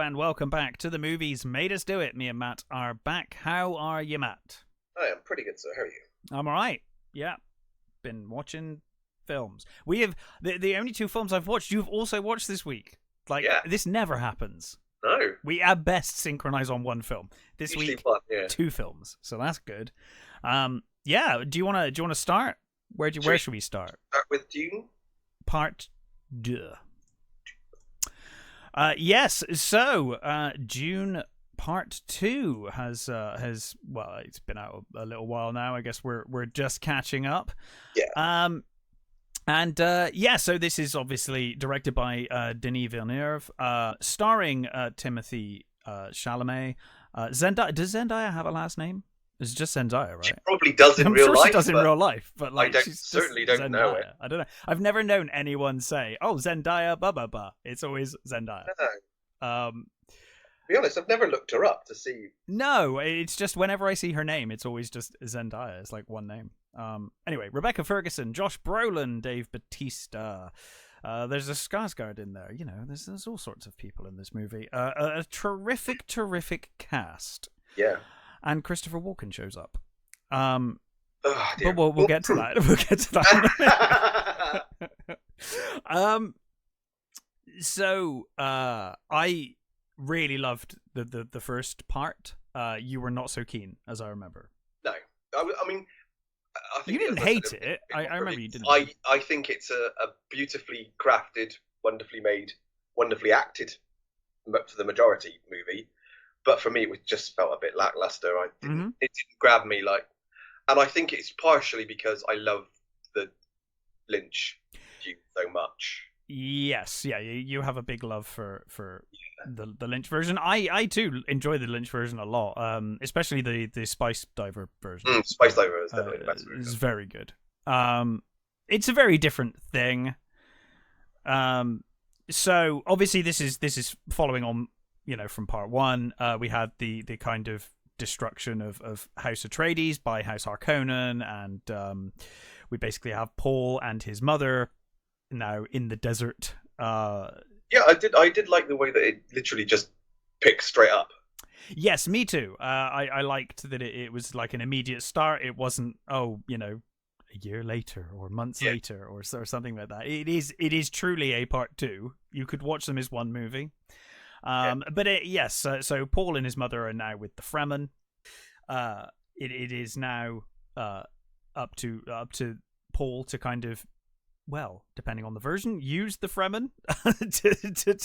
and welcome back to the movies Made Us Do It. Me and Matt are back. How are you, Matt? I am pretty good, sir. How are you? I'm alright. Yeah. Been watching films. We have the only two films I've watched, you've also watched this week. This never happens. No. We at best synchronize on one film. This Usually week, one, yeah. two films. So that's good. Yeah. Do you wanna start? Where should we start? Start with Dune? Part 2. Yes, so Dune Part 2 has well, it's been out a little while now. I guess we're just catching up. Yeah. So this is obviously directed by Denis Villeneuve, starring Timothy Chalamet. Zendaya. Does Zendaya have a last name? It's just Zendaya, right? She probably does in I'm real sure life. She does in real life, but I she's certainly just don't Zendaya. know it. I don't know. I've never known anyone say, "Oh, Zendaya, blah blah blah." It's always Zendaya. No. To be honest, I've never looked her up to see. No, it's just whenever I see her name, it's always just Zendaya. It's like one name. Anyway, Rebecca Ferguson, Josh Brolin, Dave Bautista. There's a Skarsgård in there. You know, there's all sorts of people in this movie. A terrific cast. Yeah. And Christopher Walken shows up. Oh, but we'll get to that. We'll get to that. So I really loved the first part. You were not so keen, as I remember. No, I mean, I think you didn't hate it. I remember you didn't. I think it's a beautifully crafted, wonderfully made, wonderfully acted, for the majority, movie. But for me, it just felt a bit lackluster. It didn't grab me and I think it's partially because I love the Lynch Dune so much. Yes, yeah, you have a big love for the Lynch version. I too enjoy the Lynch version a lot, especially the Spice Diver version. Spice Diver is definitely the best version. It's very good. It's a very different thing. So obviously this is following on, from part 1. We had the kind of destruction of House Atreides by House Harkonnen, and we basically have Paul and his mother now in the desert. Yeah, I did like the way that it literally just picked straight up. Yes, me too. I liked that it was like an immediate start. It wasn't a year later or months later or something like that. It is truly a part 2. You could watch them as one movie. But so Paul and his mother are now with the Fremen. It is now up to Paul to kind of, well, depending on the version, use the Fremen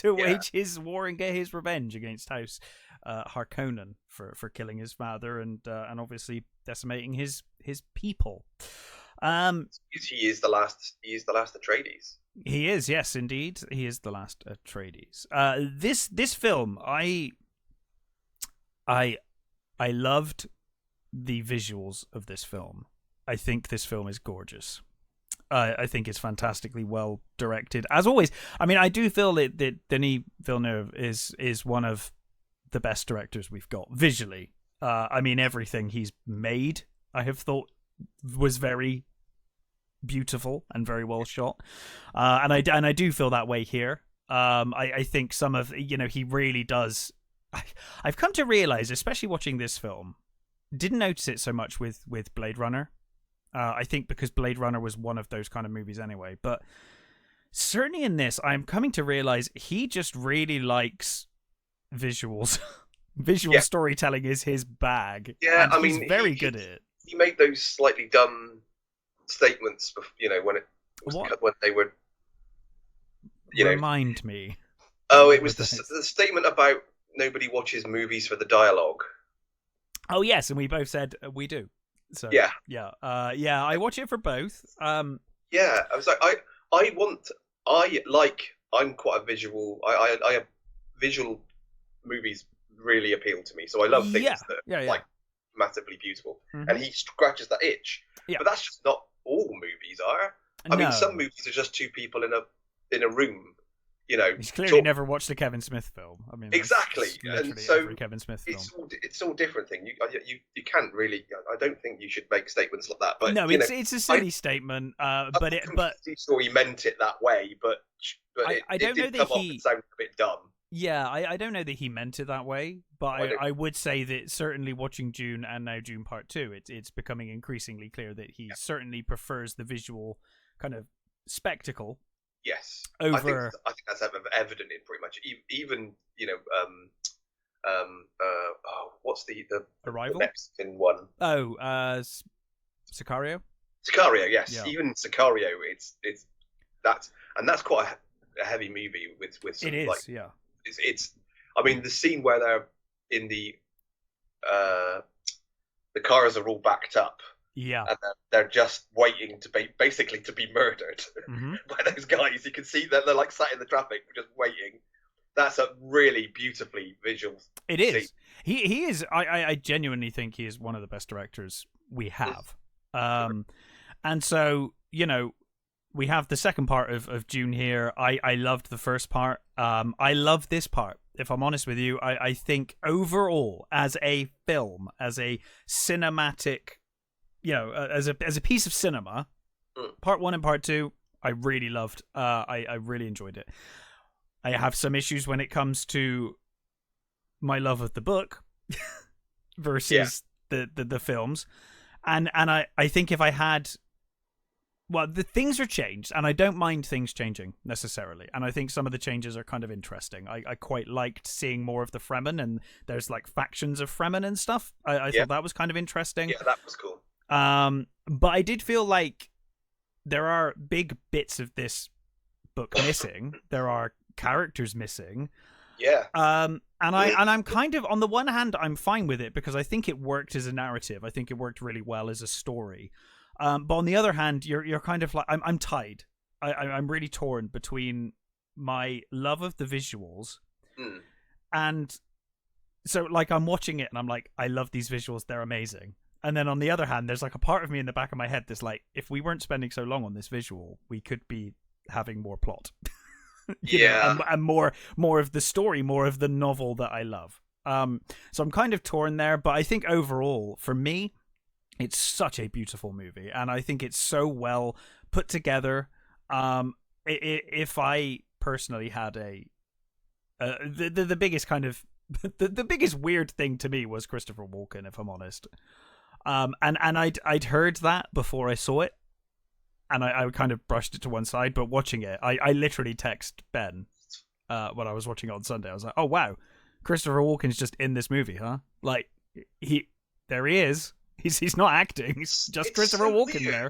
to wage his war and get his revenge against House Harkonnen for killing his father and obviously decimating his people. He is the last Atreides. He is, yes, indeed. He is the last Atreides. This film, I loved the visuals of this film. I think this film is gorgeous. I think it's fantastically well directed, as always. I mean, I do feel that Denis Villeneuve is one of the best directors we've got visually. I mean, everything he's made, I have thought, was very beautiful and very well shot, and I do feel that way here. I think some of he really does. I've come to realize, especially watching this film, didn't notice it so much with Blade Runner. I think because Blade Runner was one of those kind of movies anyway, but certainly in this, I'm coming to realize he just really likes visuals. Visual storytelling is his bag. Yeah, and he's very good at it. He made those slightly dumb statements, when they were, Remind me. Oh, it was the statement about nobody watches movies for the dialogue. Oh yes, and we both said we do. So I watch it for both. Yeah, I was like, I'm quite a visual. I have visual movies really appeal to me, so I love things that like massively beautiful. And he scratches that itch. Yeah. But that's just not all movies are. I mean, some movies are just two people in a room. He's clearly never watched a Kevin Smith film. I mean, exactly. And so every Kevin Smith film. It's all different thing. You can't really. I don't think you should make statements like that. But no, it's a silly statement. But sure he meant it that way. But I don't know that it sounded a bit dumb. Yeah, I don't know that he meant it that way, but I would say that certainly watching Dune and now Dune Part 2, it's becoming increasingly clear that he certainly prefers the visual kind of spectacle. Yes, over. I think that's evident in pretty much even what's the Arrival? Mexican one? Oh, Sicario. Sicario, yes. Yeah. Even Sicario, it's that's quite a heavy movie with some It is, like yeah. It's I mean the scene where they're in the cars are all backed up. Yeah. And they're just waiting to basically to be murdered by those guys. You can see that they're like sat in the traffic, just waiting. That's a really beautifully visual. It is. Scene. He is. I genuinely think he is one of the best directors we have. And so we have the second part of Dune here. I loved the first part. I love this part. If I'm honest with you, I think overall as a film, as a cinematic, as a piece of cinema, part 1 and part 2, I really loved. I really enjoyed it. I have some issues when it comes to my love of the book versus the films, and I think if I had. Well, the things are changed, and I don't mind things changing necessarily. And I think some of the changes are kind of interesting. I quite liked seeing more of the Fremen, and there's like factions of Fremen and stuff. I thought that was kind of interesting. Yeah, that was cool. But I did feel like there are big bits of this book missing. There are characters missing. Yeah. And I'm kind of, on the one hand, I'm fine with it because I think it worked as a narrative. I think it worked really well as a story. But on the other hand, you're kind of like I'm tied. I'm really torn between my love of the visuals, and so like I'm watching it and I'm like, I love these visuals, they're amazing. And then on the other hand, there's like a part of me in the back of my head that's like, if we weren't spending so long on this visual, we could be having more plot, and more of the story, more of the novel that I love. So I'm kind of torn there, but I think overall, for me, it's such a beautiful movie, and I think it's so well put together. If I personally had the biggest kind of the biggest weird thing to me was Christopher Walken, if I'm honest. And I'd heard that before I saw it, and I kind of brushed it to one side. But watching it, I literally text Ben when I was watching it on Sunday. I was like, "Oh wow, Christopher Walken's just in this movie, huh? Like there he is." He's not acting. It's just Christopher Walken weird. there.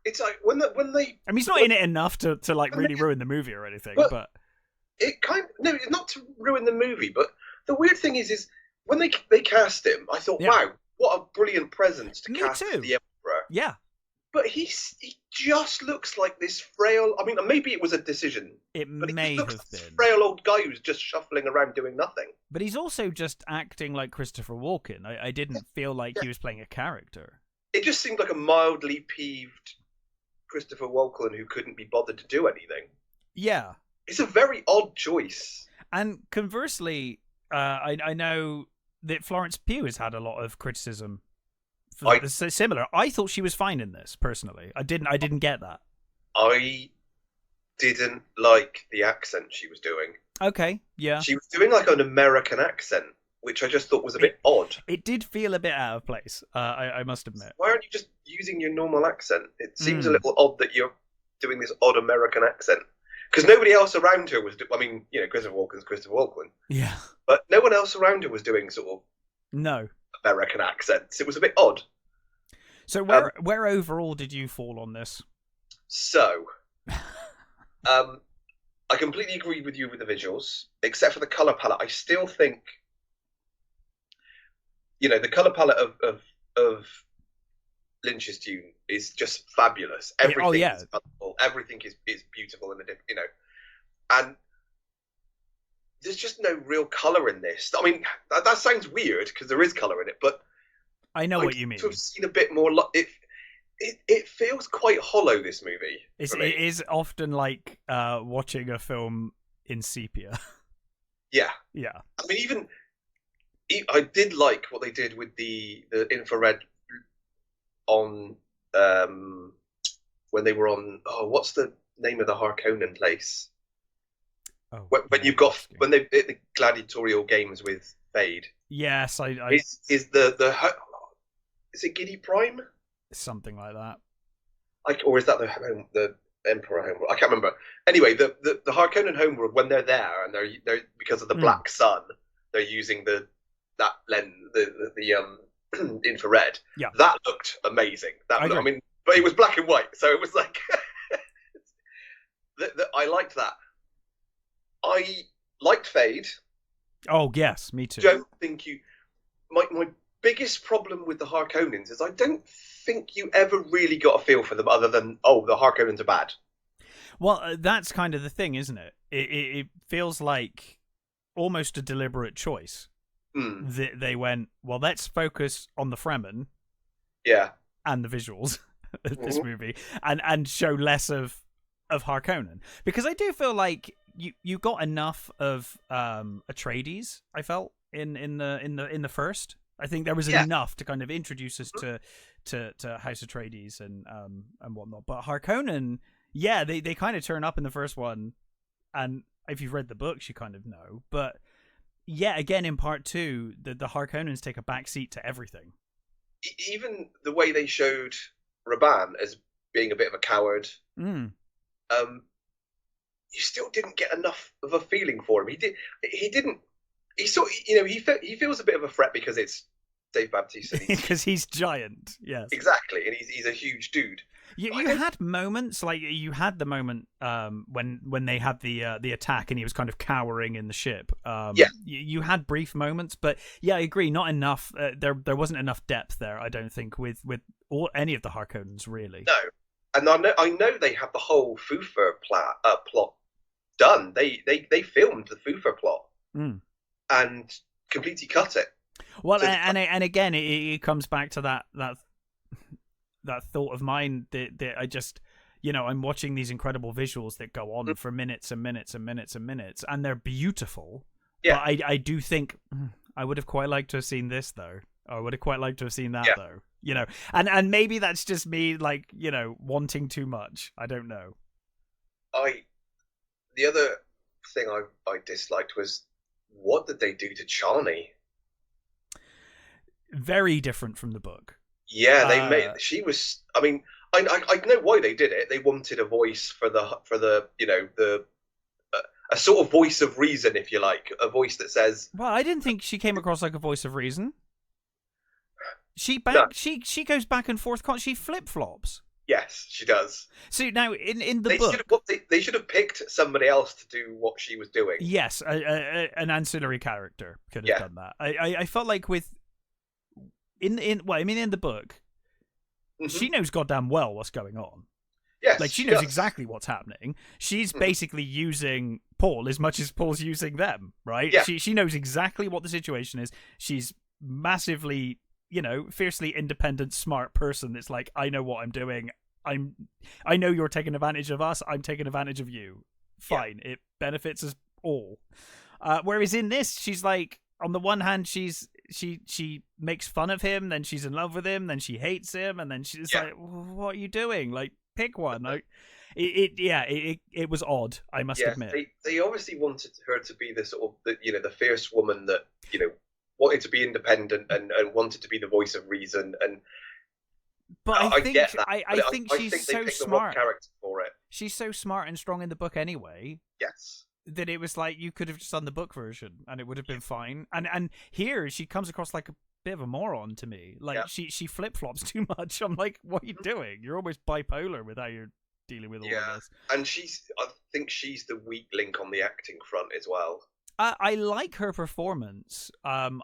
It's like when they. I mean, he's not in it enough to like really ruin the movie or anything. But it not to ruin the movie. But the weird thing is when they cast him, I thought, wow, what a brilliant presence to cast the Emperor. Yeah. But he just looks like this frail. I mean, maybe it was a decision. It may have been. This frail old guy who's just shuffling around doing nothing. But he's also just acting like Christopher Walken. I didn't feel like he was playing a character. It just seemed like a mildly peeved Christopher Walken who couldn't be bothered to do anything. Yeah. It's a very odd choice. And conversely, I know that Florence Pugh has had a lot of criticism. Similar. I thought she was fine in this, personally. I didn't get that. I didn't like the accent she was doing. Okay, yeah. She was doing like an American accent, which I just thought was a bit odd. It did feel a bit out of place, I must admit. Why aren't you just using your normal accent? It seems a little odd that you're doing this odd American accent. Because nobody else around her was... I mean, Christopher Walken's Christopher Walken. Yeah. But no one else around her was doing sort of... No. American accents. It was a bit odd. So where overall did you fall on this? So, I completely agree with you with the visuals, except for the color palette. I still think, the color palette of Lynch's Dune is just fabulous. Everything is colorful. Everything is beautiful and and there's just no real color in this. I mean, that sounds weird because there is color in it, but I know what you mean. To have seen a bit more, it feels quite hollow. This movie. It is often like watching a film in sepia. Yeah. Yeah. I mean, I did like what they did with the infrared on when they were on. Oh, what's the name of the Harkonnen place? Oh, when you've got when they the gladiatorial games with Fade. Yes, I is the is it Giddy Prime? Something like that. Like, or is that the Emperor homeworld? I can't remember. Anyway, the Harkonnen homeworld, when they're there and they're because of the black sun, they're using that lens, the infrared. Yeah, that looked amazing. I mean, but it was black and white, so it was like I liked that. I liked Fade. Oh yes, me too. Don't think you. My biggest problem with the Harkonnens is I don't think you ever really got a feel for them, other than the Harkonnens are bad. Well, that's kind of the thing, isn't it? It feels like almost a deliberate choice. They went, well, let's focus on the Fremen, and the visuals of this movie, and show less of Harkonnen, because I do feel like you got enough of Atreides. I felt in the first. I think there was enough to kind of introduce us to House Atreides and whatnot. But Harkonnen, they kind of turn up in the first one, and if you've read the books, you kind of know. But again, in part 2, the Harkonnens take a backseat to everything. Even the way they showed Raban as being a bit of a coward, you still didn't get enough of a feeling for him. He didn't. He sort, he feels a bit of a threat because it's Dave Bautista. Because he's giant, yes, exactly, and he's a huge dude. You had moments, like you had the moment when they had the attack and he was kind of cowering in the ship. You had brief moments, but I agree, not enough. There wasn't enough depth there, I don't think, with any of the Harkonnens really. No, and I know they have the whole Fufa plot done. They filmed the Fufa plot. And completely cut it. Well, and again, it comes back to that thought of mine that I just, I'm watching these incredible visuals that go on for minutes and minutes and minutes and minutes, and they're beautiful. Yeah. But I do think I would have quite liked to have seen this, though. I would have quite liked to have seen that, though. And maybe that's just me, like, wanting too much. I don't know. The other thing I disliked was, what did they do to Chani? Very different from the book. Yeah, they made. She was. I mean, I know why they did it. They wanted a voice for the a sort of voice of reason, if you like, a voice that says. Well, I didn't think she came across like a voice of reason. She goes back and forth. She flip flops. Yes, she does. So now, in the book, they should have picked somebody else to do what she was doing. Yes, an ancillary character could have done that. I felt like in the book, she knows goddamn well what's going on. Yes, like she knows exactly what's happening. She's basically using Paul as much as Paul's using them, right? Yeah. She knows exactly what the situation is. She's massively, fiercely independent, smart person that's like, I know what I'm doing. I know you're taking advantage of us. I'm taking advantage of you. Fine. Yeah. It benefits us all. Whereas in this, she's like, on the one hand, she makes fun of him, then she's in love with him, then she hates him, and then she's like, what are you doing? Like, pick one. Like, it was odd, I must admit. They obviously wanted her to be the sort of the fierce woman that wanted to be independent and wanted to be the voice of reason. And but I think get that. I think she's so smart. The character for it. She's so smart and strong in the book anyway. Yes. That it was like you could have just done the book version and it would have been fine. And here she comes across like a bit of a moron to me. Like she flip flops too much. I'm like, what are you doing? You're almost bipolar with how you're dealing with all of this. And I think she's the weak link on the acting front as well. I like her performance. I'm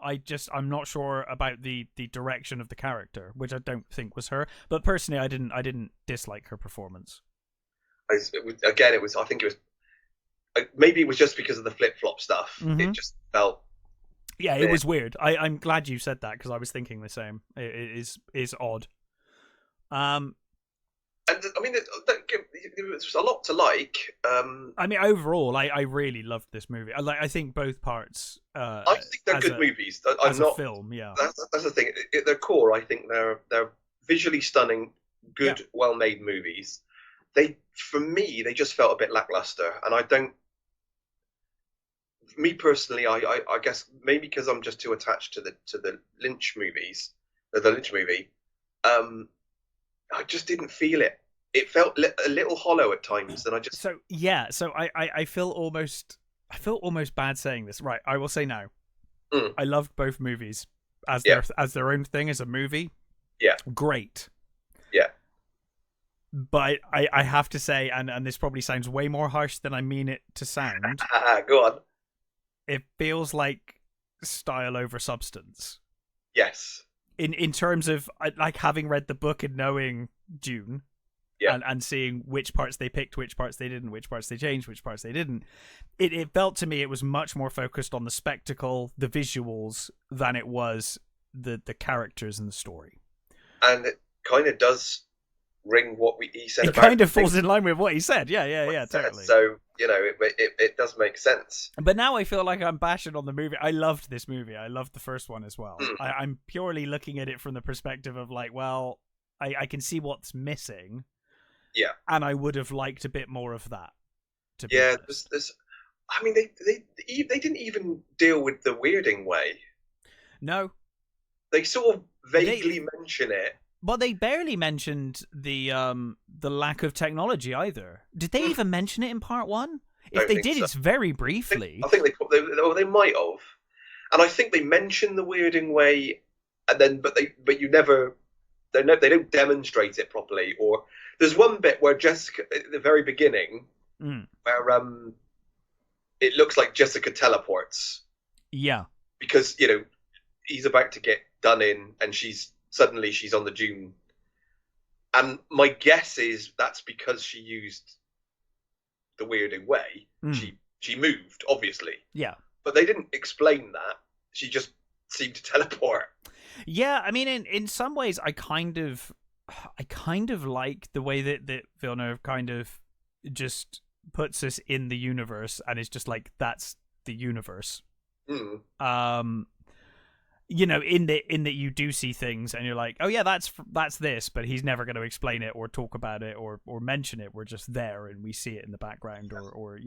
not sure about the direction of the character, which I don't think was her. But personally, I didn't dislike her performance. I think it was. Maybe it was just because of the flip flop stuff. Mm-hmm. It just felt. Yeah, it was weird. I'm glad you said that because I was thinking the same. It is odd. And I mean, there's a lot to like. I mean, overall, I really loved this movie. I think both parts. I think they're good movies. As a film, yeah. That's the thing. At their core, I think they're visually stunning, good, well-made movies. For me, they just felt a bit lackluster, and I don't. me personally, I guess maybe because I'm just too attached to the Lynch movies, the Lynch movie. I just didn't feel it. It felt a little hollow at times, and I just I feel almost bad saying this. Right, I will say now. Mm. I loved both movies as their own thing as a movie. Yeah, great. Yeah, but I have to say, and this probably sounds way more harsh than I mean it to sound. Go on. It feels like style over substance. Yes. In terms of like having read the book and knowing Dune, and seeing which parts they picked, which parts they didn't, which parts they changed, which parts they didn't. It felt to me it was much more focused on the spectacle, the visuals, than it was the characters and the story. And it kind of does ring what he said. It kind of falls in line with what he said. Yeah, totally. So it does make sense. But now I feel like I'm bashing on the movie. I loved this movie. I loved the first one as well. I'm purely looking at it from the perspective of like, well, I can see what's missing. Yeah. And I would have liked a bit more of that. There's I mean, they didn't even deal with the weirding way. No. They sort of vaguely mention it. But they barely mentioned the lack of technology either. Did they even mention it in part one? If they did, it's very briefly. I think they might have, and I think they mention the weirding way, and then but you never they don't demonstrate it properly. Or there's one bit where Jessica at the very beginning, where it looks like Jessica teleports. Yeah, because he's about to get done in, and she's on the Dune, and my guess is that's because she used the weirding way. She moved, obviously. Yeah, but they didn't explain that. She just seemed to teleport. Yeah, I mean, in some ways, I kind of like the way that Villeneuve kind of just puts us in the universe, and it's just like that's the universe. In that you do see things and you're like, oh yeah, that's this, but he's never going to explain it or talk about it or mention it. We're just there and we see it in the background, or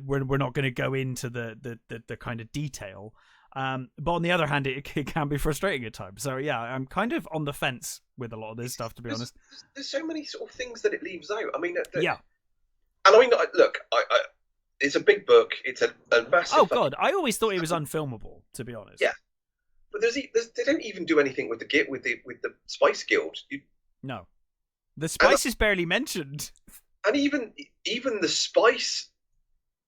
we're not going to go into the kind of detail. But on the other hand, it can be frustrating at times. So yeah, I'm kind of on the fence with a lot of this stuff, to be honest. There's so many sort of things that it leaves out. I mean, yeah. And I mean, look, it's a big book. It's a massive. Oh god, I always thought it was unfilmable, to be honest. Yeah, but they don't even do anything with the Spice Guild. No, the spice is barely mentioned. And even the spice,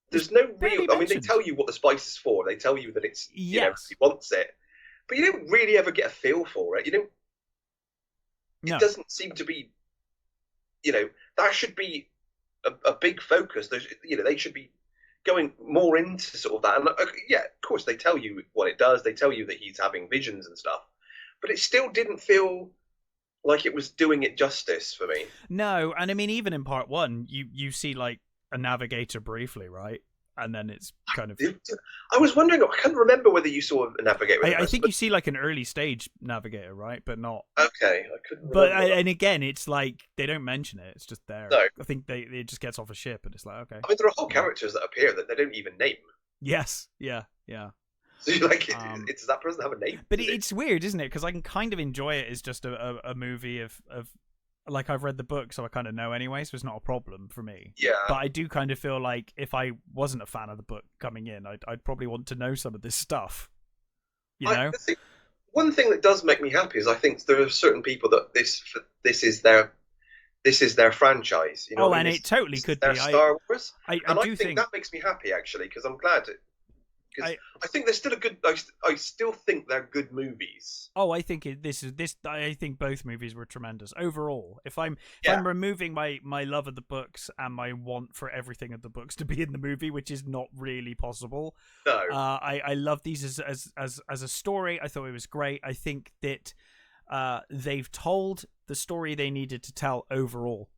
there's no real. I mean, they tell you what the spice is for. They tell you that it's he wants it, but you don't really ever get a feel for it. It doesn't seem to be. That should be a big focus. They should be going more into sort of that. And of course, they tell you what it does. They tell you that he's having visions and stuff, but it still didn't feel like it was doing it justice for me. No, and I mean, even in part one, you see like a navigator briefly, right? And then it's kind of. I was wondering. I can't remember whether you saw a navigator. I think you see like an early stage navigator, right? But not. Okay, I couldn't. But and again, it's like they don't mention it. It's just there. No. I think it just gets off a ship, and it's like okay. I mean, there are whole characters that appear that they don't even name. Yes. Yeah. So you're like, does that person have a name? But it's weird, isn't it? Because I can kind of enjoy it as just a movie of like I've read the book, so I kind of know anyway, so it's not a problem for me. Yeah. But I do kind of feel like if I wasn't a fan of the book coming in, I'd probably want to know some of this stuff. One thing that does make me happy is I think there are certain people that this is their franchise. And it totally could be Star Wars. I do think that makes me happy actually, because I'm glad. Because I think they're still I still think they're good movies. Oh, I think I think both movies were tremendous overall. If I'm removing my love of the books and my want for everything of the books to be in the movie, which is not really possible. No. I love these as a story. I thought it was great. I think that they've told the story they needed to tell overall.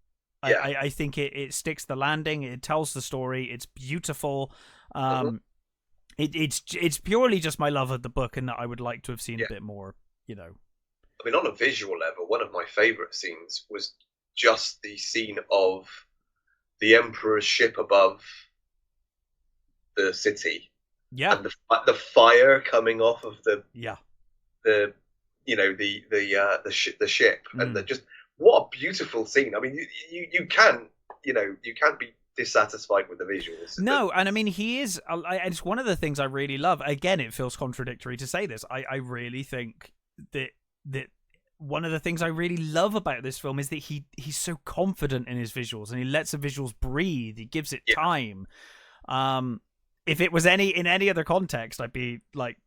Yeah. I think it sticks the landing. It tells the story. It's beautiful. It's purely just my love of the book, and that I would like to have seen a bit more. I mean, on a visual level, one of my favourite scenes was just the scene of the Emperor's ship above the city. Yeah. And the fire coming off of the the ship, and just what a beautiful scene. I mean, you can't be dissatisfied with the visuals. No, and I mean, he is. It's one of the things I really love. Again, it feels contradictory to say this. I really think that one of the things I really love about this film is that he's so confident in his visuals, and he lets the visuals breathe. He gives it time. If it was in any other context, I'd be like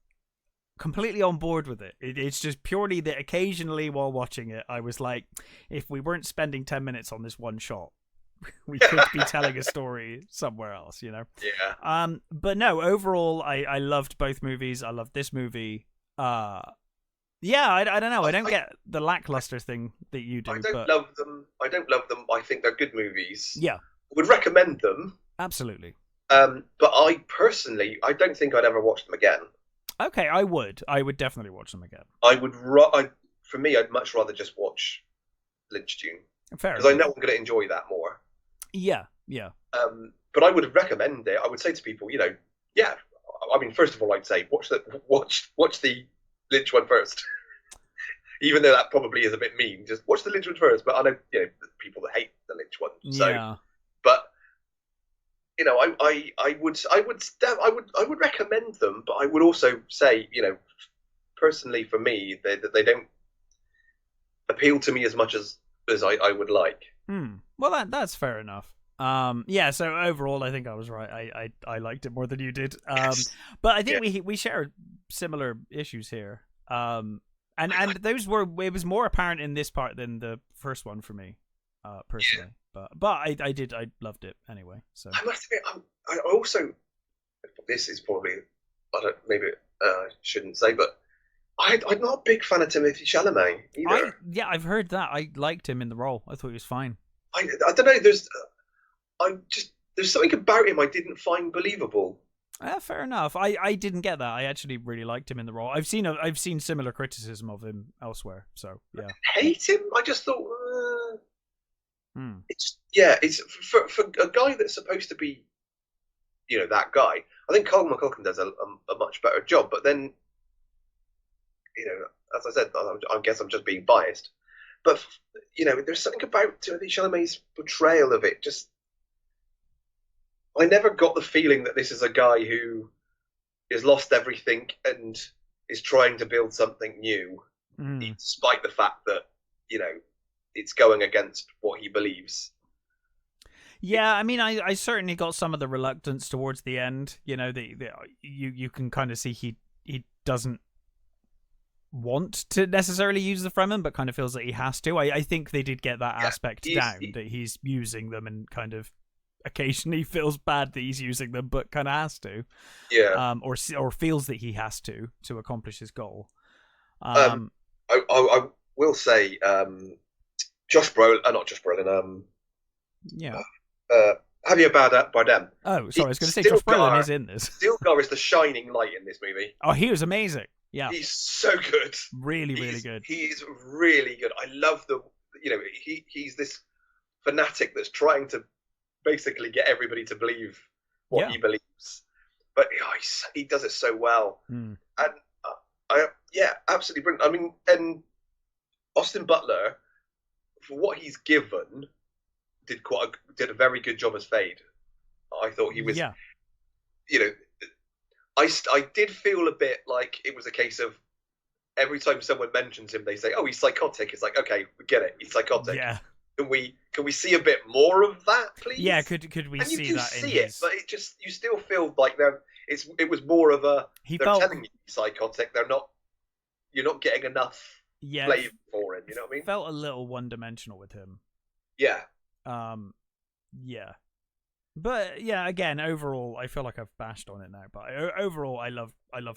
completely on board with it. It's just purely that occasionally while watching it, I was like, if we weren't spending 10 minutes on this one shot, we could be telling a story somewhere else, you know? Yeah. But no, overall, I loved both movies. I loved this movie. I don't know. I don't get the lackluster thing that you do. I don't love them. I think they're good movies. Yeah. Would recommend them. Absolutely. But I personally, I don't think I'd ever watch them again. Okay, I would definitely watch them again. For me, I'd much rather just watch Lynch Dune. Fair. Because I know I'm going to enjoy that more. Yeah. But I would recommend it. I would say to people, I mean, first of all, I'd say watch the Lynch one first. Even though that probably is a bit mean, just watch the Lynch one first. But I know people that hate the Lynch one. So, but I would recommend them. But I would also say, personally for me, they don't appeal to me as much as I would like. Well, that's fair enough. So overall, I think I was right. I liked it more than you did. Yes. But I think we share similar issues here. And those it was more apparent in this part than the first one for me, personally. Yeah. But I loved it anyway. So I must admit, I also, this is probably, I shouldn't say, but I'm not a big fan of Timothée Chalamet either. I've heard that. I liked him in the role. I thought he was fine. I don't know. There's something about him I didn't find believable. Fair enough. I didn't get that. I actually really liked him in the role. I've seen similar criticism of him elsewhere. So yeah. I didn't hate him. I just thought it's for a guy that's supposed to be, that guy. I think Colin McCulkin does a much better job. But then, as I said, I guess I'm just being biased. But there's something about Timothée Chalamet's portrayal of it. Just, I never got the feeling that this is a guy who has lost everything and is trying to build something new, despite the fact that it's going against what he believes. Yeah, I mean, I certainly got some of the reluctance towards the end. You can kind of see he doesn't want to necessarily use the Fremen, but kind of feels that he has to. I think they did get that aspect down, that he's using them and kind of occasionally feels bad that he's using them, but kind of has to. Yeah. Or feels that he has to accomplish his goal. I will say, Josh Brolin, not Josh Brolin. Javier Bardem. Oh, sorry, I was going to say Josh Brolin is in this. Stilgar is the shining light in this movie. Oh, he was amazing. Yeah, he's so good. Really good. He's really good. I love he's this fanatic that's trying to basically get everybody to believe what he believes, but he does it so well. And absolutely brilliant. I mean, and Austin Butler, for what he's given, did a very good job as Fade. I thought he was, I did feel a bit like it was a case of every time someone mentions him, they say, "Oh, he's psychotic." It's like, okay, we get it. He's psychotic. Yeah. Can we see a bit more of that, please? Yeah. Could we and see that? You see it, but you still feel like it was more of a. They're telling you he's psychotic. You're not getting enough flavor for him. You know what I mean? Felt a little one-dimensional with him. Yeah. Yeah. But yeah, again, overall, I feel like I've bashed on it now. But overall, I loved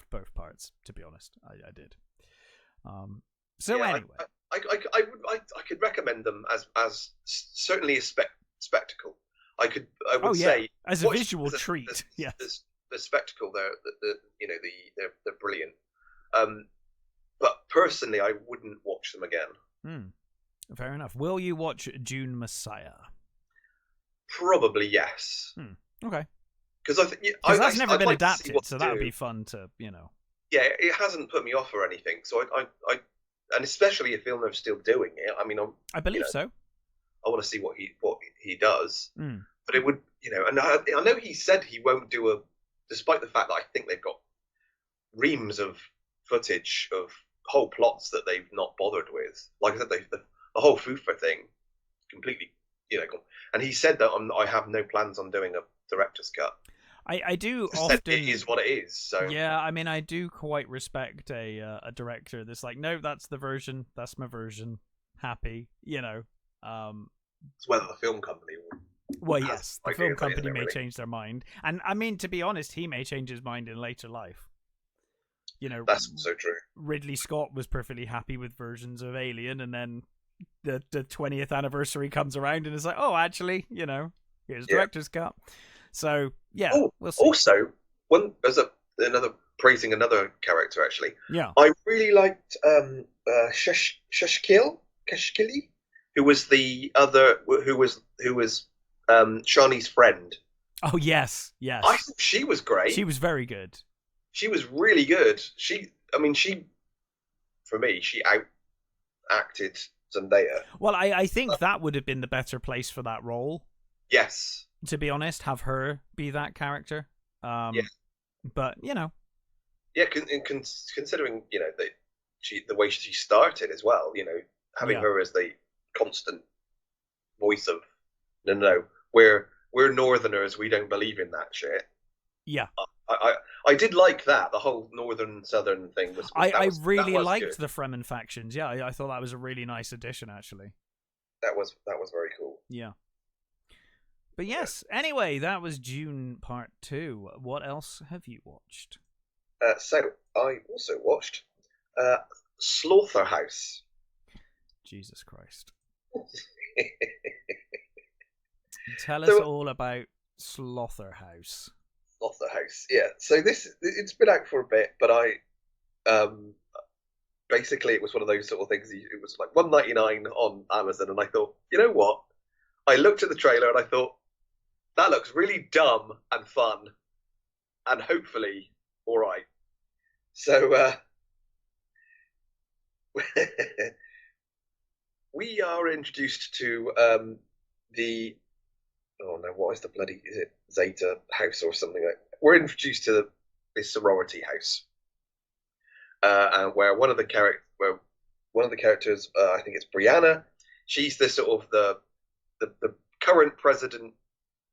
both parts. To be honest, I did. Anyway, I could recommend them as certainly a spectacle. I would say as a visual treat. Yeah, the spectacle they're brilliant. But personally, I wouldn't watch them again. Fair enough. Will you watch Dune Messiah? Probably yes. Okay. because that's never been like adapted, so that would be fun to, Yeah, it hasn't put me off or anything. So and especially if Villeneuve's still doing it. I mean, I believe so. I want to see what he does. Mm. But it would, and I know he said he won't do despite the fact that I think they've got reams of footage of whole plots that they've not bothered with. Like I said, the whole Fufa thing, completely, and he said that I have no plans on doing a director's cut. I do often. It is what it is. So yeah, I mean, I do quite respect a director that's like, no, that's the version, that's my version. Happy, It's whether the film company will. Well, yes, the film company may change their mind, and I mean, to be honest, he may change his mind in later life. That's so true. Ridley Scott was perfectly happy with versions of Alien, and then the 20th anniversary comes around, and it's like, oh, actually, here's director's cut. So yeah, we'll see. Also, praising another character actually. Yeah, I really liked Keshkili, who was the other, who was Shawnee's friend. Oh yes. I thought she was great. She was very good. She was really good. For me, she out-acted Zendaya. Well, I think that would have been the better place for that role. Yes. To be honest, have her be that character. Yeah. But Yeah, considering the way she started as well, having her as the constant voice of no, we're Northerners, we don't believe in that shit. Yeah. I did like that. The whole northern southern thing was. I really liked good. The Fremen factions. Yeah, I thought that was a really nice addition, actually. That was very cool. Yeah. But yes, anyway, that was Dune Part 2. What else have you watched? So I also watched Slotherhouse. Jesus Christ. Tell us all about Slotherhouse. Slotherhouse, yeah. So it's been out for a bit, but basically it was one of those sort of things. It was like $1.99 on Amazon, and I thought, you know what? I looked at the trailer and I thought, that looks really dumb and fun, and hopefully all right. So we are introduced to what is the bloody, is it Zeta House or something like that? We're introduced to this sorority house, and where one of the characters, I think it's Brianna, she's the sort of the current president,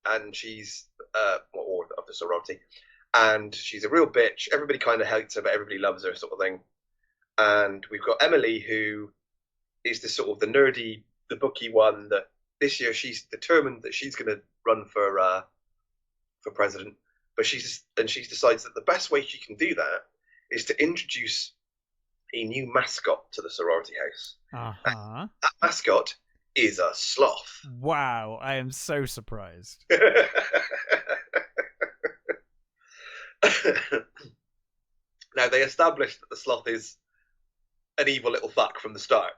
and she's or of the sorority, and she's a real bitch. Everybody kind of hates her, but everybody loves her, sort of thing. And we've got Emily, who is the sort of the nerdy, the booky one that this year she's determined that she's going to run for president, but she decides that the best way she can do that is to introduce a new mascot to the sorority house. Uh-huh. That mascot is a sloth. Wow, I am so surprised. Now, they established that the sloth is an evil little fuck from the start.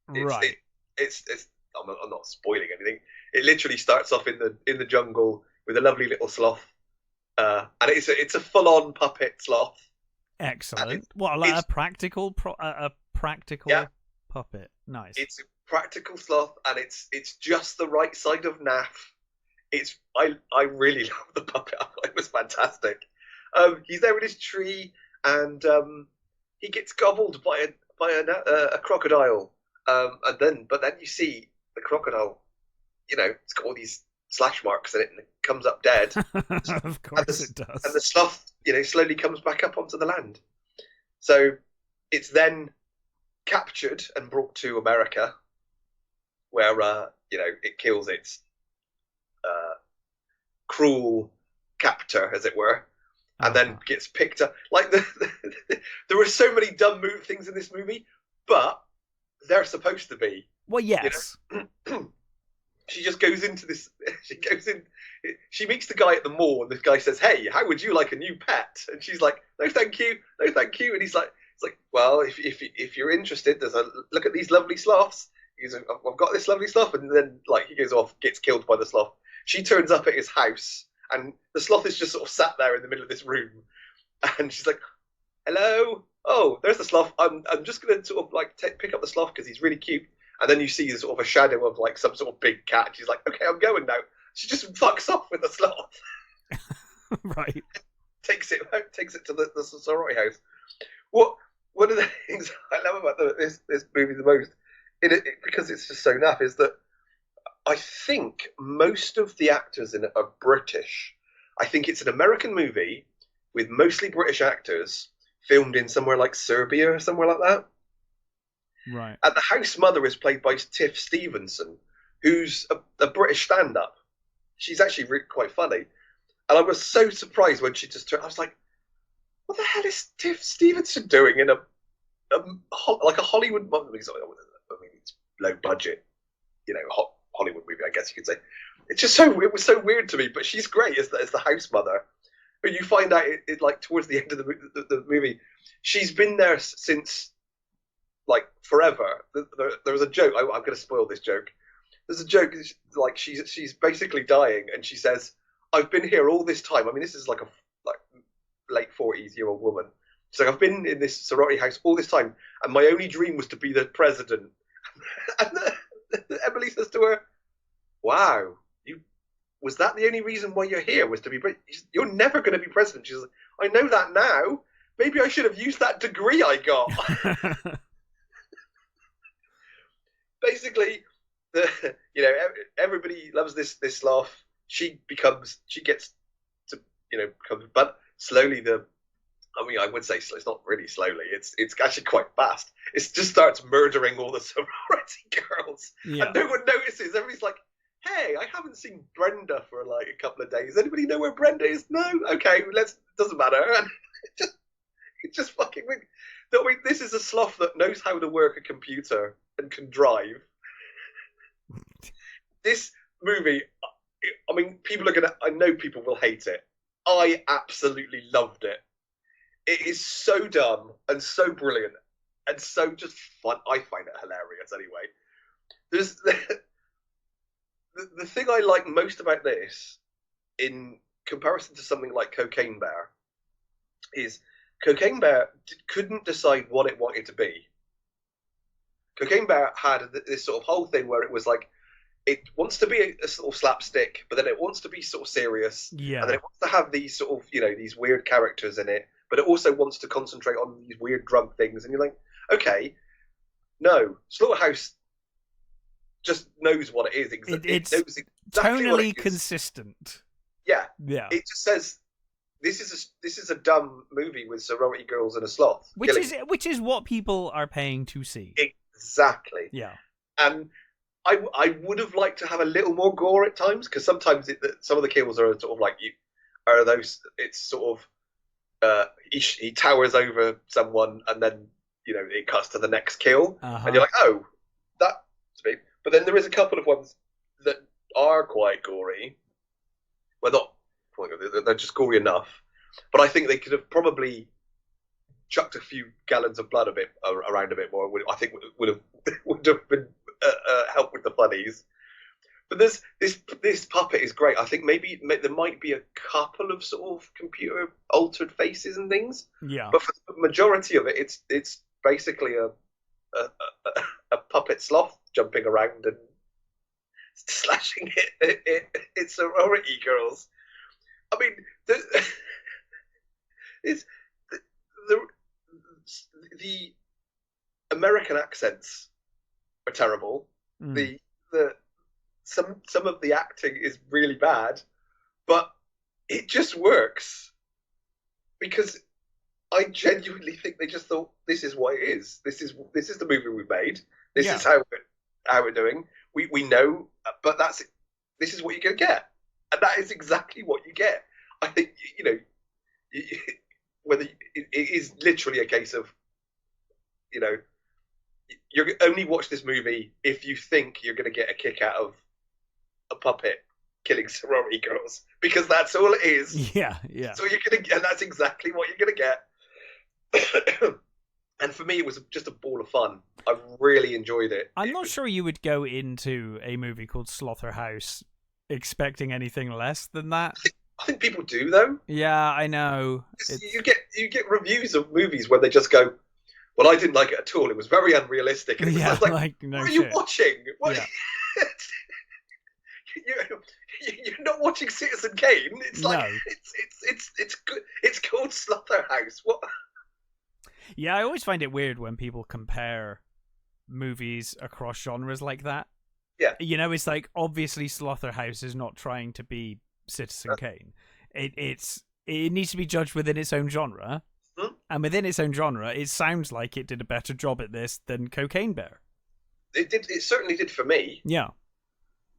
Right. I'm not spoiling anything. It literally starts off in the jungle with a lovely little sloth, and it's a full-on puppet sloth. Excellent. What, like a practical puppet? Nice. It's a practical sloth, and it's just the right side of naff. I really love the puppet. I thought it was fantastic. He's there in his tree, and he gets gobbled by a crocodile. But then you see the crocodile, it's got all these slash marks in it, and it comes up dead. Of course it does. And the sloth, slowly comes back up onto the land. So it's then captured and brought to America, where it kills its cruel captor, as it were, and then gets picked up. Like there were so many dumb things in this movie, but they're supposed to be. Well, yes. She just goes into this. She meets the guy at the mall, and this guy says, "Hey, how would you like a new pet?" And she's like, "No, thank you, no, thank you." And he's like, "It's like, well, if you're interested, there's a look at these lovely sloths." He's like, "I've got this lovely sloth," and then he goes off, gets killed by the sloth. She turns up at his house, and the sloth is just sort of sat there in the middle of this room, and she's like, "Hello, oh, there's the sloth. I'm just gonna sort of like pick up the sloth because he's really cute." And then you see sort of a shadow of like some sort of big cat. And she's like, "Okay, I'm going now." She just fucks off with the sloth. Right. Takes it to the sorority house. One of the things I love about this movie the most, because it's just so naff, is that I think most of the actors in it are British. I think it's an American movie with mostly British actors filmed in somewhere like Serbia or somewhere like that. Right. And the house mother is played by Tiff Stevenson, who's a British stand-up. She's actually quite funny. And I was so surprised when she just turned. I was like, what the hell is Tiff Stevenson doing in a Hollywood movie? I mean, it's low budget, Hollywood movie, I guess you could say. It was so weird to me, but she's great as the house mother. But you find out it like towards the end of the movie, she's been there since like forever. There was a joke. I'm going to spoil this joke. There's a joke like she's basically dying, and she says, "I've been here all this time." I mean, this is like a late 40s-year-old woman. She's like, "I've been in this sorority house all this time, and my only dream was to be the president." And Emily says to her, "Wow, was that the only reason why you're here? Was to be? You're never going to be president." She's like, "I know that now. Maybe I should have used that degree I got." Basically, everybody loves this sloth. She gets to become, but slowly I would say it's not really slowly. It's actually quite fast. It just starts murdering all the sorority girls, and no one notices. Everybody's like, "Hey, I haven't seen Brenda for like a couple of days. Anybody know where Brenda is?" "No." "Okay, doesn't matter." And it just fucking. I mean, this is a sloth that knows how to work a computer and can drive. This movie, I mean, I know people will hate it. I absolutely loved it. It is so dumb and so brilliant and so just fun. I find it hilarious anyway. There's the thing I like most about this, in comparison to something like Cocaine Bear, is Cocaine Bear couldn't decide what it wanted to be. Cocaine Bear had this sort of whole thing where it was like, it wants to be a sort of slapstick, but then it wants to be sort of serious, and then it wants to have these sort of these weird characters in it, but it also wants to concentrate on these weird drug things. And you're like, okay, no, Slaughterhouse just knows what it is. It knows exactly tonally what it is. Consistent. Yeah. It just says this is a dumb movie with sorority girls and a sloth, which is what people are paying to see. Exactly. Yeah. And I would have liked to have a little more gore at times, because sometimes some of the kills are sort of like it's sort of he towers over someone, and then it cuts to the next kill, and you're like, oh, that's me. But then there is a couple of ones that are quite gory. Well, they're just gory enough, but I think they could have probably chucked a few gallons of blood around a bit more. I think would have been help with the funnies. But this puppet is great. I think maybe there might be a couple of sort of computer altered faces and things. Yeah. But for the majority of it, it's basically a puppet sloth jumping around and slashing it's sorority girls. I mean, the American accents are terrible. Some of the acting is really bad, but it just works because I genuinely think they just thought, this is what it is. This is the movie we've made. This is how we're doing. We know, but this is what you're gonna get, and that is exactly what you get. I think whether it is literally a case of you only watch this movie if you think you're going to get a kick out of a puppet killing sorority girls, because that's all it is. Yeah. So you're going to get, and that's exactly what you're going to get. And for me, it was just a ball of fun. I really enjoyed it. I'm not sure you would go into a movie called Slotherhouse expecting anything less than that. I think people do though. Yeah, I know. You get reviews of movies where they just go, "Well, I didn't like it at all. It was very unrealistic." And Yeah, it's like, no what are shit. you watching? What? Yeah. You're not watching Citizen Kane. It's like No. it's good. It's called Slotherhouse. What? Yeah, I always find it weird when people compare movies across genres like that. Yeah. You know, it's like obviously Slotherhouse is not trying to be Citizen Kane. It needs to be judged within its own genre. And within its own genre, it sounds like it did a better job at this than Cocaine Bear. It did. It certainly did for me. Yeah.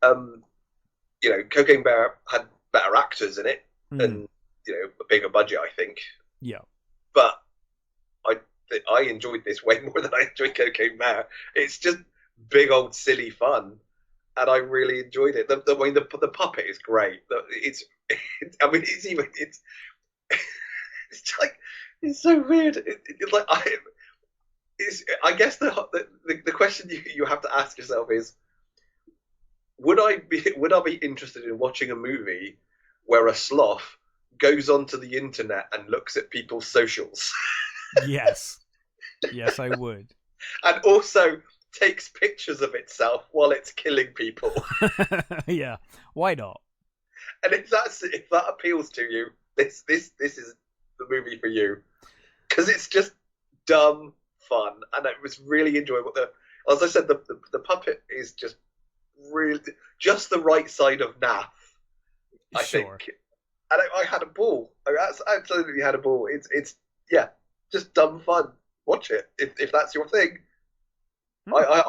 You know, Cocaine Bear had better actors in it and a bigger budget, I think. Yeah. But I enjoyed this way more than I enjoyed Cocaine Bear. It's just big old silly fun, and I really enjoyed it. The puppet is great. It's like it's so weird. I guess the question you have to ask yourself is, would I be interested in watching a movie where a sloth goes onto the internet and looks at people's socials? Yes. Yes, I would. And also takes pictures of itself while it's killing people. Yeah. Why not? And if that appeals to you, this is the movie for you. Because it's just dumb fun, and it was really enjoyable. As I said, the puppet is just really just the right side of naff, I think. And I had a ball. I absolutely had a ball. It's just dumb fun. Watch it if that's your thing. I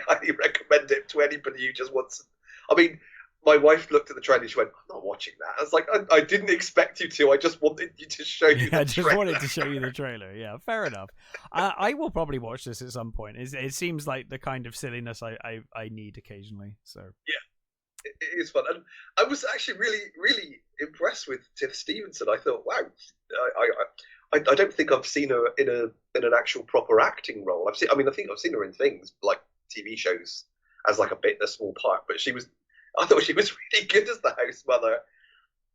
highly recommend it to anybody who just wants. I mean, my wife looked at the trailer and she went, "I'm not watching that." I was like, I didn't expect you to. I just wanted you to show you. Yeah, I just wanted to show you the trailer. Yeah, fair enough. I will probably watch this at some point. It seems like the kind of silliness I need occasionally. So yeah, it is fun, and I was actually really impressed with Tiff Stevenson. I thought, wow, I don't think I've seen her in an actual proper acting role. I think I've seen her in things like TV shows as like a small part, but I thought she was really good as the house mother.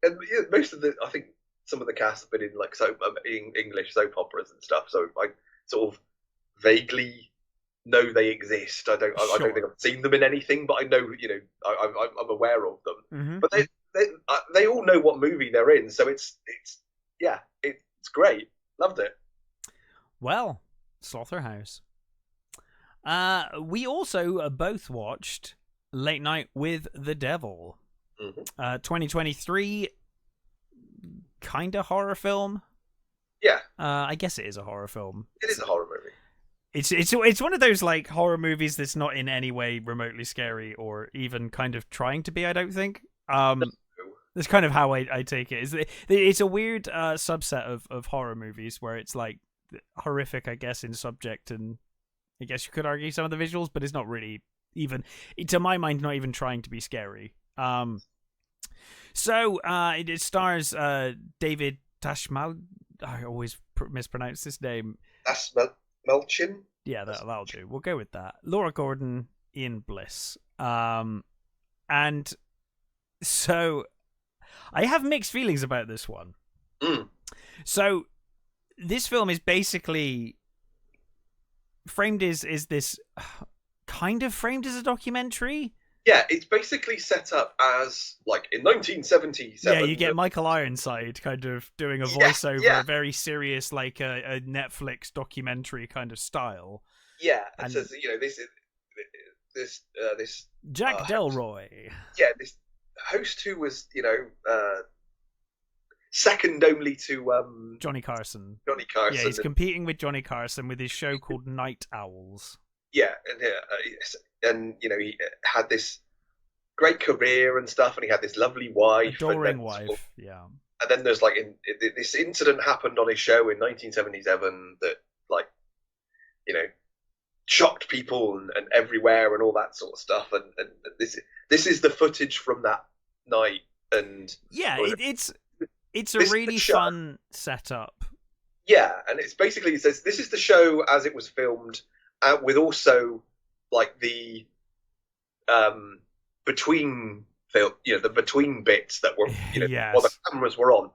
And most of I think some of the cast have been in like English soap operas and stuff, so I sort of vaguely know they exist. I don't think I've seen them in anything, but I know I'm aware of them. Mm-hmm. But they all know what movie they're in, so it's great. Loved it. Well, Slotherhouse. We also both watched Late Night with the Devil. 2023 kind of horror film. Yeah. I guess it is a horror film. It is a horror movie. It's one of those like horror movies that's not in any way remotely scary or even kind of trying to be, I don't think. That's kind of how I take it. It's a weird subset of horror movies where it's like horrific, I guess, in subject, and I guess you could argue some of the visuals, but it's not really even, to my mind, not even trying to be scary. So it stars David Tashmal. I always mispronounce this name. Melchin? Yeah, that'll do. We'll go with that. Laura Gordon, Ian Bliss. And so I have mixed feelings about this one. So this film is basically framed as this kind of framed as a documentary. Yeah, it's basically set up as like in 1977. Yeah, you get Michael Ironside kind of doing a voiceover, very serious, like a Netflix documentary kind of style. Yeah, and so this Jack Delroy. Yeah, this host who was second only to Johnny Carson. Yeah, he's competing with Johnny Carson with his show called Night Owls. Yeah, and he had this great career and stuff, and he had this lovely wife, adoring wife. Yeah, and then there's like this incident happened on his show in 1977 that shocked people and everywhere and all that sort of stuff, and this is the footage from that night, and yeah, it's a really fun setup. Yeah, and it's basically, it says this is the show as it was filmed, with also like the between film, the between bits that were, Yes. while the cameras were on.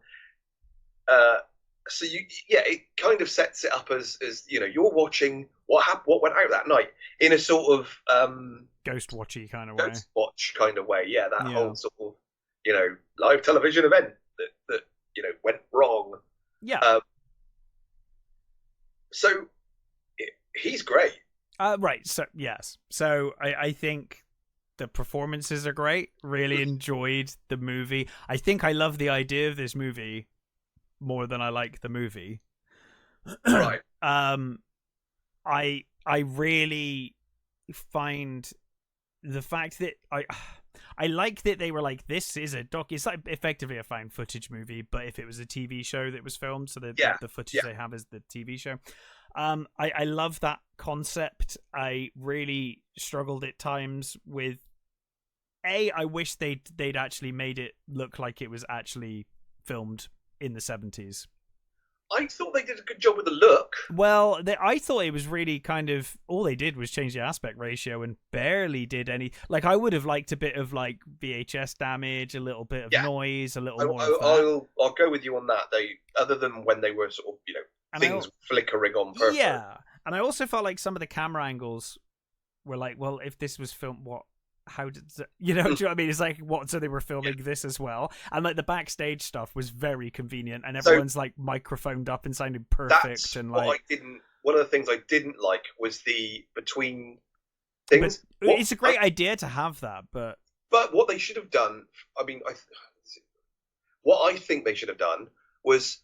So it kind of sets it up as you're watching what went out that night in a sort of ghost watchy kind of way. Ghost watch kind of way. Yeah, that Yeah. whole sort of live television event that went wrong. Yeah. So he's great. Right. So yes. So I think the performances are great. Really enjoyed the movie. I think I love the idea of this movie more than I like the movie. Right. I really find the fact that I like that they were like, this is a doc. It's like effectively a found footage movie, but if it was a TV show that was filmed, so the footage they have is the TV show. I love that concept. I really struggled at times with. I wish they'd actually made it look like it was actually filmed in the 70s. I thought they did a good job with the look. Well, I thought it was really kind of all they did was change the aspect ratio and barely did any. Like, I would have liked a bit of like VHS damage, a little bit of noise, a little more. I'll go with you on that. Other than when they were sort of things flickering on purpose. Yeah, and I also felt like some of the camera angles were like, well, if this was filmed, what? How did do you know what I mean? It's like, what? So they were filming this as well, and like the backstage stuff was very convenient, and everyone's like microphoned up and sounded perfect. That's and what like, I didn't. One of the things I didn't like was the between things. It's a great idea to have that, but what they should have done. I mean, what I think they should have done was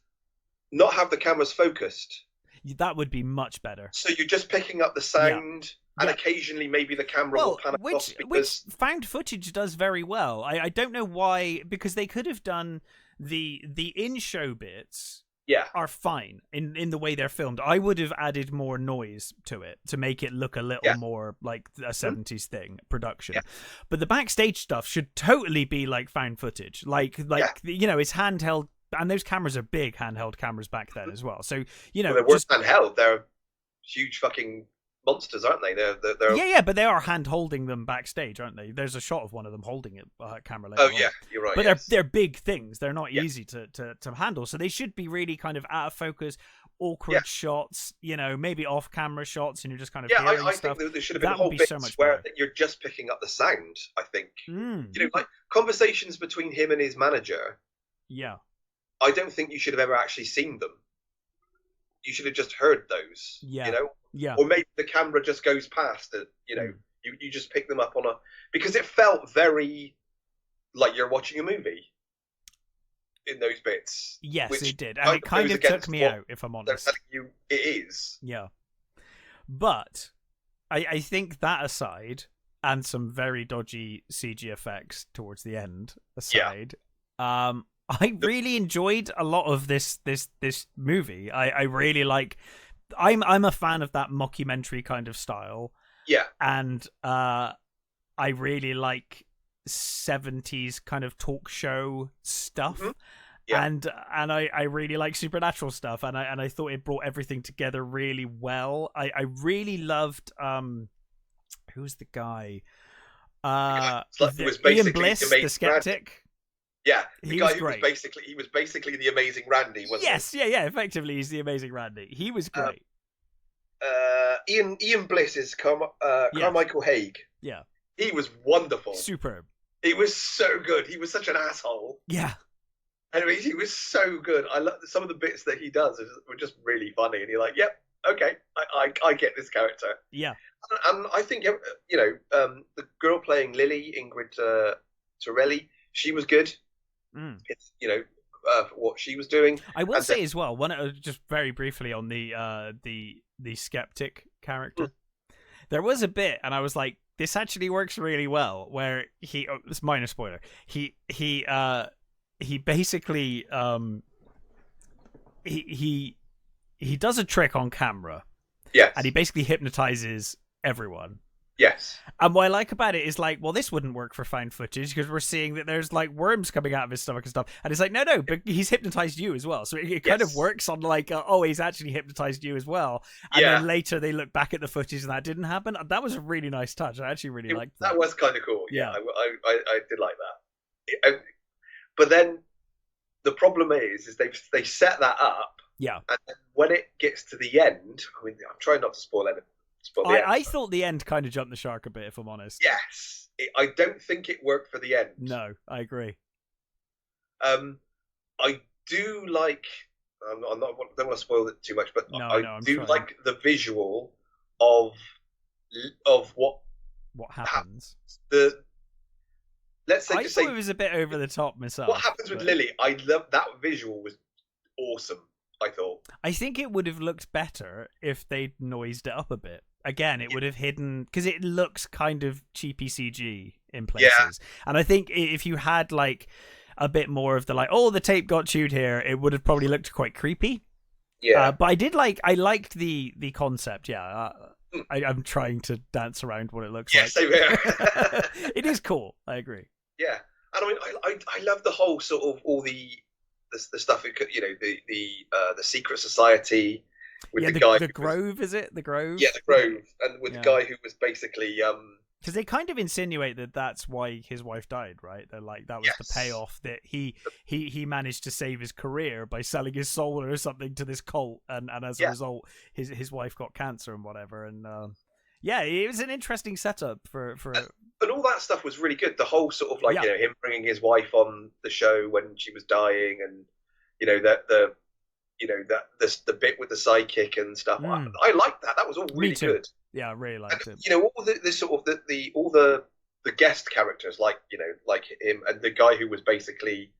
not have the cameras focused. That would be much better. So you're just picking up the sound. Yeah. And occasionally, maybe the camera will pan across. Which found footage does very well. I don't know why, because they could have done the in-show bits. Yeah, are fine in the way they're filmed. I would have added more noise to it to make it look a little more like a 70s thing production. Yeah. But the backstage stuff should totally be like found footage. Like it's handheld, and those cameras are big handheld cameras back then as well. So they weren't handheld. They're huge fucking monsters, aren't they? They're yeah, but they are hand holding them backstage, aren't they? There's a shot of one of them holding it camera later. Oh yeah, you're right. But they're big things. They're not easy to handle. So they should be really kind of out of focus, awkward shots. Maybe off camera shots, and you're just kind of hearing I stuff. think there should have been a whole bit so where you're just picking up the sound. I think like conversations between him and his manager. Yeah, I don't think you should have ever actually seen them. You should have just heard those. Yeah. Yeah. Or maybe the camera just goes past it, you just pick them up because it felt very like you're watching a movie in those bits. Yes, it did. And it kind of took me out, if I'm honest. They're telling you it is. Yeah. But I think that aside, and some very dodgy CG effects towards the end aside, I really enjoyed a lot of this movie. I really like. I'm a fan of that mockumentary kind of style. Yeah. And I really like 70s kind of talk show stuff. Mm-hmm. Yeah. And I really like supernatural stuff, and I thought it brought everything together really well. I really loved who's the guy? Ian Bliss, the skeptic. Yeah, the guy who was basically the Amazing Randy, wasn't he? Yes, yeah, effectively he's the Amazing Randy. He was great. Ian Bliss is Carmichael Haig. Yeah. He was wonderful. Superb. He was so good. He was such an asshole. Yeah. Anyway, he was so good. I love some of the bits that he does were just really funny, and you're like, yep, okay, I get this character. Yeah. And I think the girl playing Lily, Ingrid Torelli, she was good. It's what she was doing. I will say as well, just very briefly on the skeptic character. There was a bit, and I was like, this actually works really well. Where this minor spoiler. He basically he does a trick on camera. Yes. And he basically hypnotizes everyone. Yes. And what I like about it is like, well, this wouldn't work for found footage because we're seeing that there's like worms coming out of his stomach and stuff. And it's like, no, but he's hypnotized you as well. So it kind of works on like, he's actually hypnotized you as well. And then later they look back at the footage and that didn't happen. That was a really nice touch. I actually really liked that. That was kind of cool. Yeah. I did like that. But then the problem is they set that up, Yeah. and then when it gets to the end, I mean, I'm trying not to spoil anything. I thought the end kind of jumped the shark a bit, if I'm honest. Yes, I don't think it worked for the end. No, I agree. I do like. I don't want to spoil it too much, but I do like the visual of what happens. Let's say, I thought it was a bit over the top myself. What happens with Lily? I love that visual. Was awesome. I thought. I think it would have looked better if they'd noised it up a bit. Again, it would have hidden, because it looks kind of cheapy CG in places. Yeah. And I think if you had like a bit more of the the tape got chewed here, it would have probably looked quite creepy. Yeah. But I liked the concept. Yeah. I'm trying to dance around what it looks like. Same here. It is cool. I agree. Yeah. And I mean, I love the whole sort of all the stuff, you know, the secret society with the guy. The Grove, is it? The Grove? Yeah, the Grove. And with the guy who was basically because they kind of insinuate that that's why his wife died, right? They're like, that was the payoff, that he managed to save his career by selling his soul or something to this cult, and as a result, his wife got cancer and whatever. And it was an interesting setup for. And all that stuff was really good. The whole sort of you know, him bringing his wife on the show when she was dying, and you know the bit with the sidekick and stuff. I liked that. That was all really good. Yeah, I really liked it. You know, all the sort of all the guest characters, like you know, like him and the guy who was basically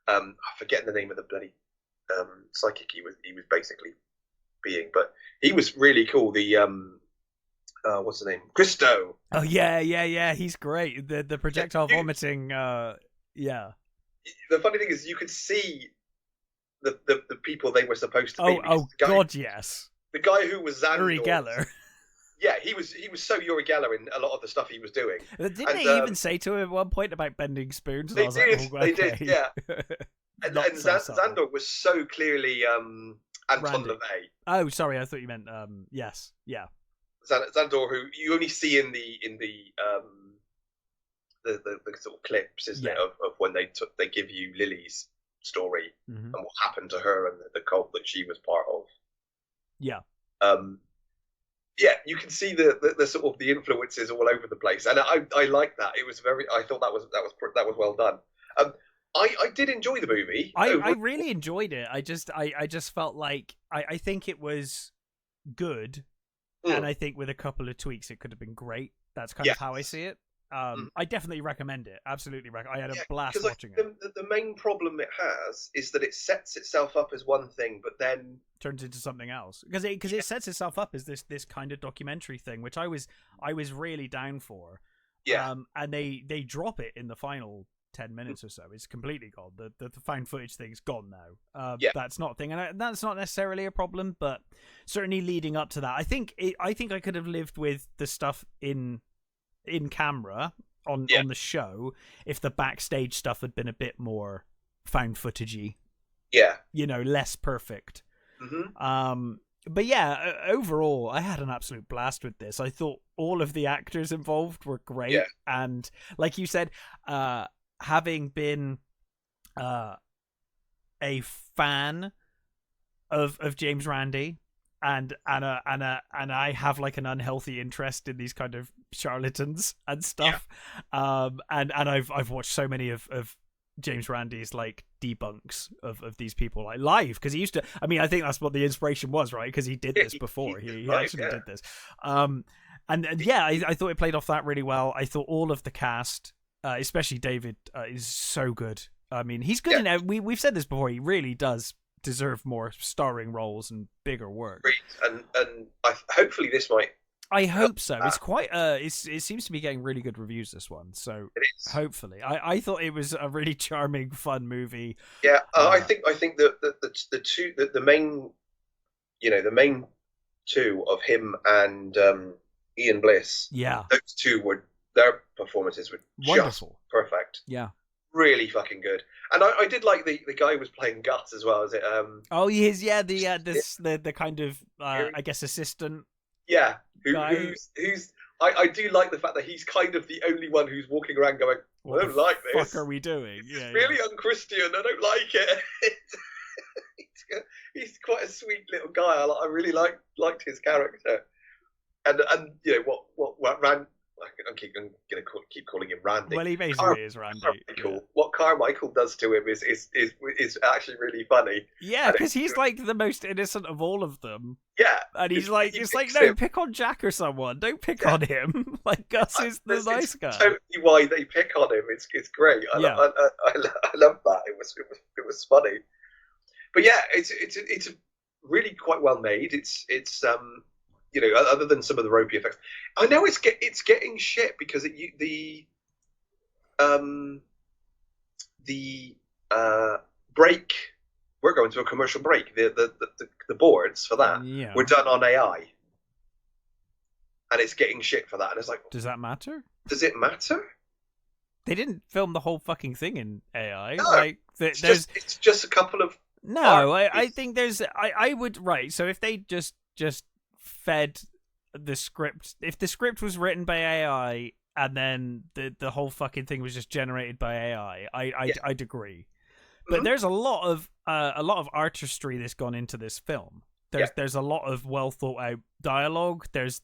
I'm forgetting the name of the bloody psychic he was basically being, but he was really cool. The what's the name? Christo. Oh yeah. He's great. The projectile vomiting. The funny thing is, you could see the people they were supposed to be. God, yes. The guy who was Xandor. Uri Geller. Yeah, he was so Uri Geller in a lot of the stuff he was doing. Didn't they even say to him at one point about bending spoons? They did, yeah. and Xandor was so clearly Anton LaVey. Oh, sorry, I thought you meant yes, yeah. Xandor, who you only see in the sort of clips, isn't it, of when they give you Lily's story and what happened to her and the cult that she was part of. Yeah. You can see the sort of the influences all over the place, and I like that. It was I thought that was well done. I did enjoy the movie. I really enjoyed it. I just felt like I think it was good, and I think with a couple of tweaks it could have been great. That's kind of how I see it. I definitely recommend it. Absolutely recommend. I had a blast watching it. The main problem it has is that it sets itself up as one thing, but then turns into something else, because it sets itself up as this kind of documentary thing, which I was really down for. Yeah. And they drop it in the final 10 minutes or so. It's completely gone. The found footage thing's gone now. That's not a thing, and that's not necessarily a problem, but certainly leading up to that, I think I could have lived with the stuff in camera on the show if the backstage stuff had been a bit more found footagey. Yeah. You know, less perfect. But yeah, overall, I had an absolute blast with this. I thought all of the actors involved were great, and like you said, having been a fan of James Randi, and I have like an unhealthy interest in these kind of charlatans and stuff. And I've watched so many of James Randi's like debunks of these people like live, because he used to. I mean, I think that's what the inspiration was, right? Because he did this before. He actually did this. And I thought it played off that really well. I thought all of the cast, especially David, is so good. I mean, he's good in it. We've said this before. He really does deserve more starring roles and bigger work. And hopefully this might. I hope so. It's quite. It seems to be getting really good reviews, this one. So hopefully, I thought it was a really charming, fun movie. Yeah, I think that the main, the main two of him and Ian Bliss. Yeah, those two their performances were wonderful, just perfect. Yeah. Really fucking good, and I did like the guy who was playing Gus as well. Is it? Oh, he is. Yeah, the kind of I guess assistant. Yeah, who's I do like the fact that he's kind of the only one who's walking around going, I don't like this. What the fuck are we doing? It's really unchristian. I don't like it. He's quite a sweet little guy. I really liked his character. And you know what Rand. I'm going to keep calling him Randy. Well, he basically is Randy. Carmichael. Yeah. What Carmichael does to him is actually really funny. Yeah, because he's like the most innocent of all of them. Yeah, and he's like, no, pick on Jack or someone. Don't pick on him. Like Gus is the nice guy. Totally why they pick on him. It's great. I love that. It was funny. But yeah, it's really quite well made. It's you know, other than some of the ropey effects, I know it's getting shit because the break. We're going to a commercial break. The boards for that were done on AI, and it's getting shit for that. And it's like, does that matter? Does it matter? They didn't film the whole fucking thing in AI. No, like it's just a couple of. No, I think there's. I would right. So if they just fed the script, if the script was written by AI and then the whole fucking thing was just generated by AI, I'd agree. But there's a lot of artistry that's gone into this film. There's a lot of well thought out dialogue. There's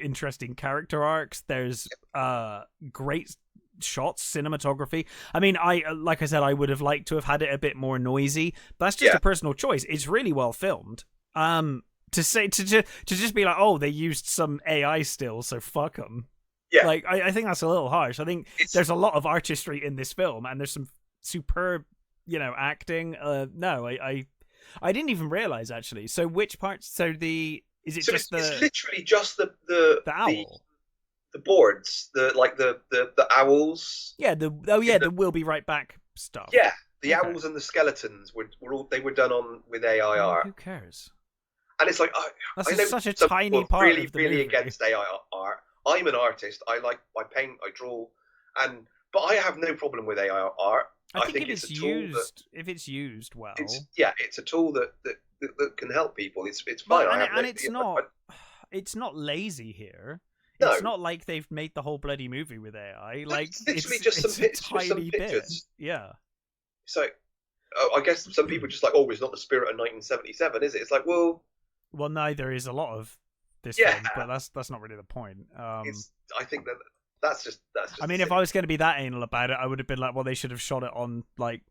interesting character arcs. There's great shots, cinematography. I mean, like I said, I would have liked to have had it a bit more noisy. But that's just a personal choice. It's really well filmed. To just be like, oh, they used some AI still, so fuck them. Yeah, like I think that's a little harsh. I think there's a lot of artistry in this film, and there's some superb, you know, acting. No, I didn't even realize actually. So which parts? So it's literally just the owl, the boards, the owls. Yeah, the we'll be right back stuff. Yeah, the owls and the skeletons were done with AIR. Who cares? And it's like, I know such a tiny part really, of the really movie. against AI art. I'm an artist. I paint, I draw, but I have no problem with AI art. I think it's a tool if it's used well. It's a tool that can help people. It's fine. It's not lazy here. No. It's not like they've made the whole bloody movie with AI. Like it's literally just some pictures. Yeah. So I guess some people just like, it's not the spirit of 1977, is it? It's like, well, neither is a lot of this film, but that's not really the point. I think that's just. I mean, if I was going to be that anal about it, I would have been like, well, they should have shot it on like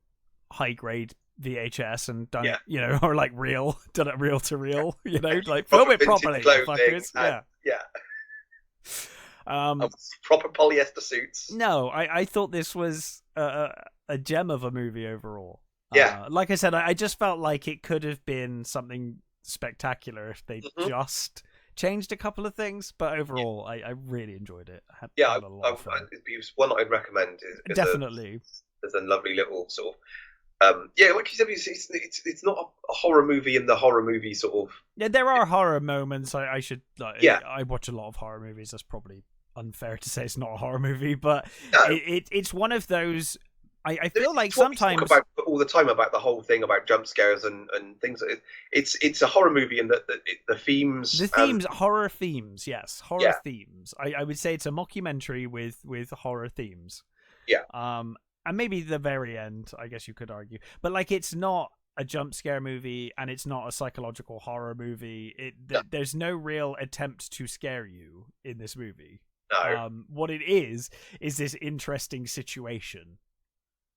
high grade VHS and done it, you know, or like done it reel to reel, you know, like film it properly, fuckers. Proper polyester suits. No, I thought this was a gem of a movie overall. Yeah, like I said, I just felt like it could have been something spectacular if they just changed a couple of things. But overall, I really enjoyed it. It's one that I'd recommend. Definitely, there's a lovely little sort of. Like you said, it's not a horror movie in the horror movie sort of. Yeah, there are horror moments. I should. I watch a lot of horror movies. That's probably unfair to say it's not a horror movie, but it's one of those. I feel like sometimes talk about all the time about the whole thing about jump scares and things. It's a horror movie in that the themes. Horror themes, yes, horror themes. I would say it's a mockumentary with horror themes. Yeah. And maybe the very end, I guess you could argue, but like it's not a jump scare movie and it's not a psychological horror movie. There's no real attempt to scare you in this movie. No. What it is this interesting situation.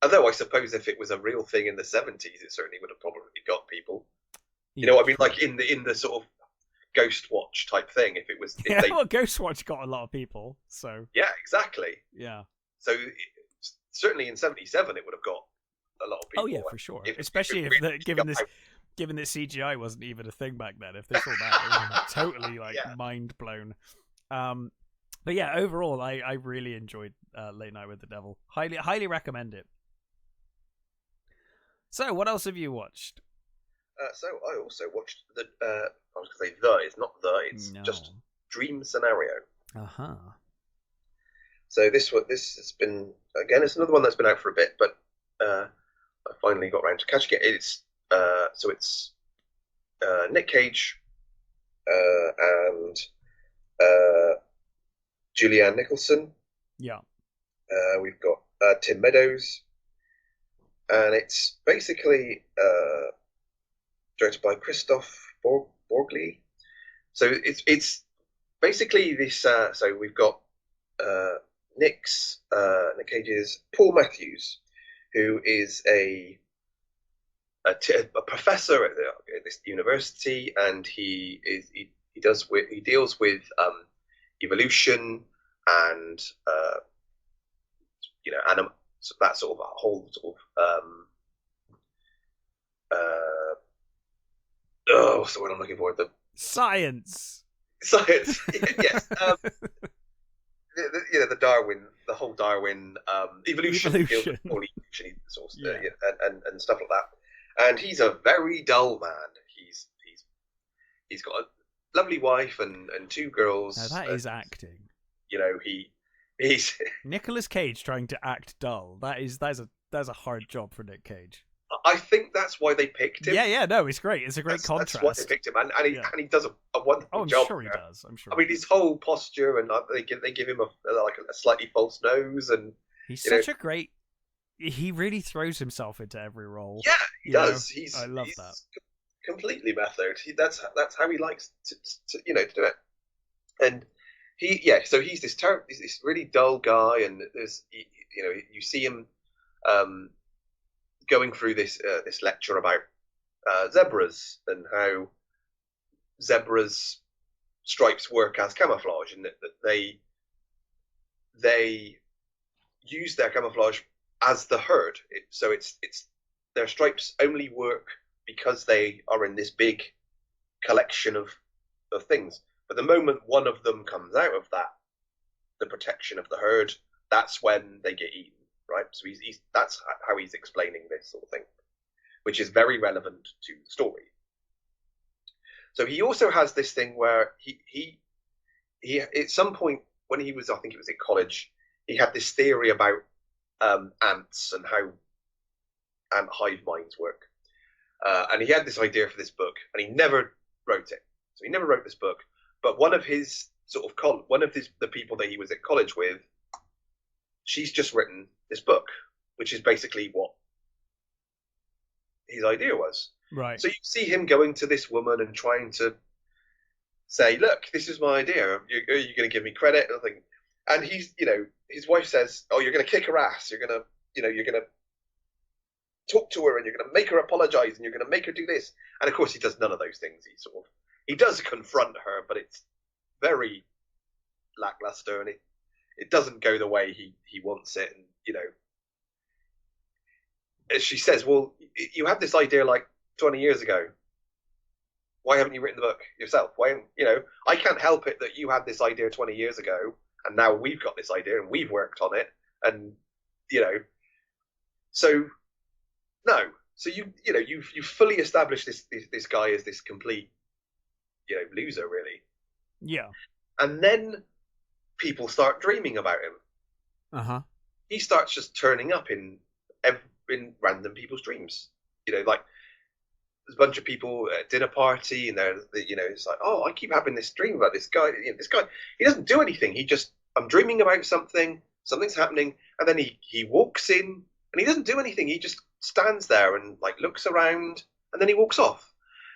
Although I suppose if it was a real thing in the 70s, it certainly would have probably got people. You know what I mean? Like in the sort of Ghost Watch type thing. If it was, Ghost Watch got a lot of people. So yeah, exactly. Yeah. So certainly in 77, it would have got a lot of people. Oh yeah, for sure. Especially given that CGI wasn't even a thing back then. If they saw that, it was totally mind blown. But yeah, overall, I really enjoyed Late Night with the Devil. Highly recommend it. So, what else have you watched? So, I also watched I was going to say it's just Dream Scenario. Uh-huh. So this has been, again, it's another one that's been out for a bit, but I finally got around to catching it. It's Nick Cage and Julianne Nicholson. Yeah. We've got Tim Meadows, and it's basically directed by Christoph Borgli. So it's basically this. So we've got Nick Cage's Paul Matthews, who is a professor at this university, and he deals with evolution and that sort of whole sort of what's the word I'm looking for? The science. Science, yes. The Darwin, the whole Darwin evolution sort of, yeah. and stuff like that. And he's a very dull man. He's got a lovely wife and two girls. Now that is acting. He's Nicolas Cage trying to act dull. That's a hard job for Nick Cage. I think that's why they picked him. Yeah, no, it's great. It's a great contrast. That's why they picked him, and he does a wonderful job. Sure he does. I'm sure. I mean, his whole posture, and they give him a slightly false nose, and he's such a great. He really throws himself into every role. Yeah, he does. I love that. Completely method. That's how he likes to do it. And so he's this really dull guy, and there's you see him going through this lecture about zebras and how zebras stripes work as camouflage, and that they use their camouflage as the herd. So it's their stripes only work because they are in this big collection of things. But the moment one of them comes out of the protection of the herd, that's when they get eaten, right? So that's how he's explaining this sort of thing, which is very relevant to the story. So he also has this thing where he at some point when he was, I think it was in college, he had this theory about ants and how ant hive minds work. And he had this idea for this book, and he never wrote it. So he never wrote this book. But one of his the people that he was at college with, she's just written this book, which is basically what his idea was. Right. So you see him going to this woman and trying to say, "Look, this is my idea. Are you going to give me credit?" And he's, his wife says, "Oh, you're going to kick her ass. You're going to talk to her, and you're going to make her apologize, and you're going to make her do this." And of course, he does none of those things. He does confront her, but it's very lackluster, and it doesn't go the way he wants it. And as she says, "Well, you had this idea like 20 years ago. Why haven't you written the book yourself? Why, I can't help it that you had this idea 20 years ago, and now we've got this idea and we've worked on it, and so no." So you've fully established this guy as this complete loser, really. Yeah. And then people start dreaming about him. He starts just turning up in random people's dreams. Like there's a bunch of people at a dinner party, and it's like, "Oh, I keep having this dream about this guy. This guy, he doesn't do anything. I'm dreaming about something's happening, and then he walks in, and he doesn't do anything. He just stands there and looks around, and then he walks off."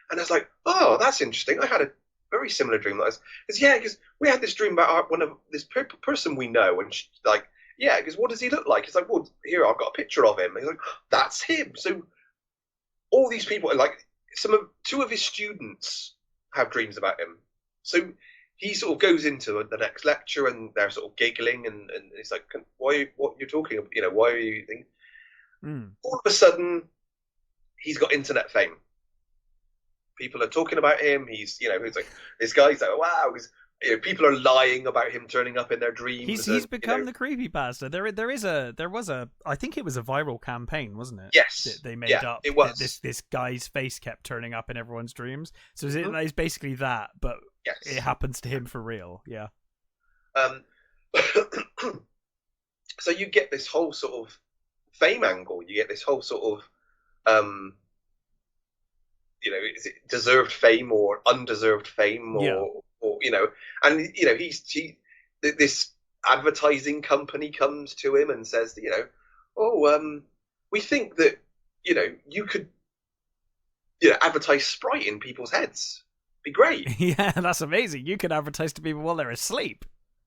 And I was like, "Oh, that's interesting. I had a very similar dream like this." Because we had this dream about one of this person we know, and she's like, "Yeah, because what does he look like?" It's like, "Well, here, I've got a picture of him." And he's like, "That's him." So all these people, two of his students have dreams about him. So he sort of goes into the next lecture, and they're sort of giggling, and it's like, "What you're talking about? Why are you thinking?" All of a sudden, he's got internet fame. People are talking about him. He's like, this guy's like, "Wow." People are lying about him turning up in their dreams. He's become the creepypasta. There was a I think it was a viral campaign, wasn't it? Yes, that they made up. It was. This guy's face kept turning up in everyone's dreams. So it's basically that, but yes, it happens to him for real. Yeah. So you get this whole sort of fame angle. You get this whole sort of is it deserved fame or undeserved fame, or and this advertising company comes to him and says that, we think that, you could, advertise Sprite in people's heads. Be great. Yeah, that's amazing. You can advertise to people while they're asleep.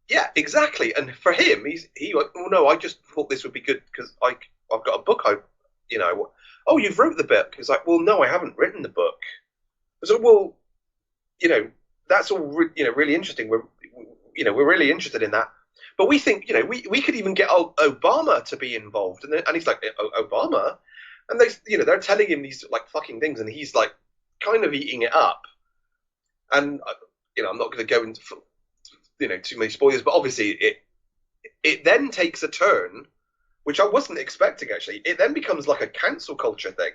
Yeah, exactly. And for him, he like, oh no, I just thought this would be good because I've got a book. Oh, you've wrote the book. He's like, well, no, I haven't written the book. I said, well, that's all really interesting. We're really interested in that. But we think, we could even get Obama to be involved. And he's like, Obama? And they're telling him these like fucking things, and he's like kind of eating it up. And I'm not going to go into too many spoilers, but obviously it then takes a turn, which I wasn't expecting actually. It then becomes like a cancel culture thing.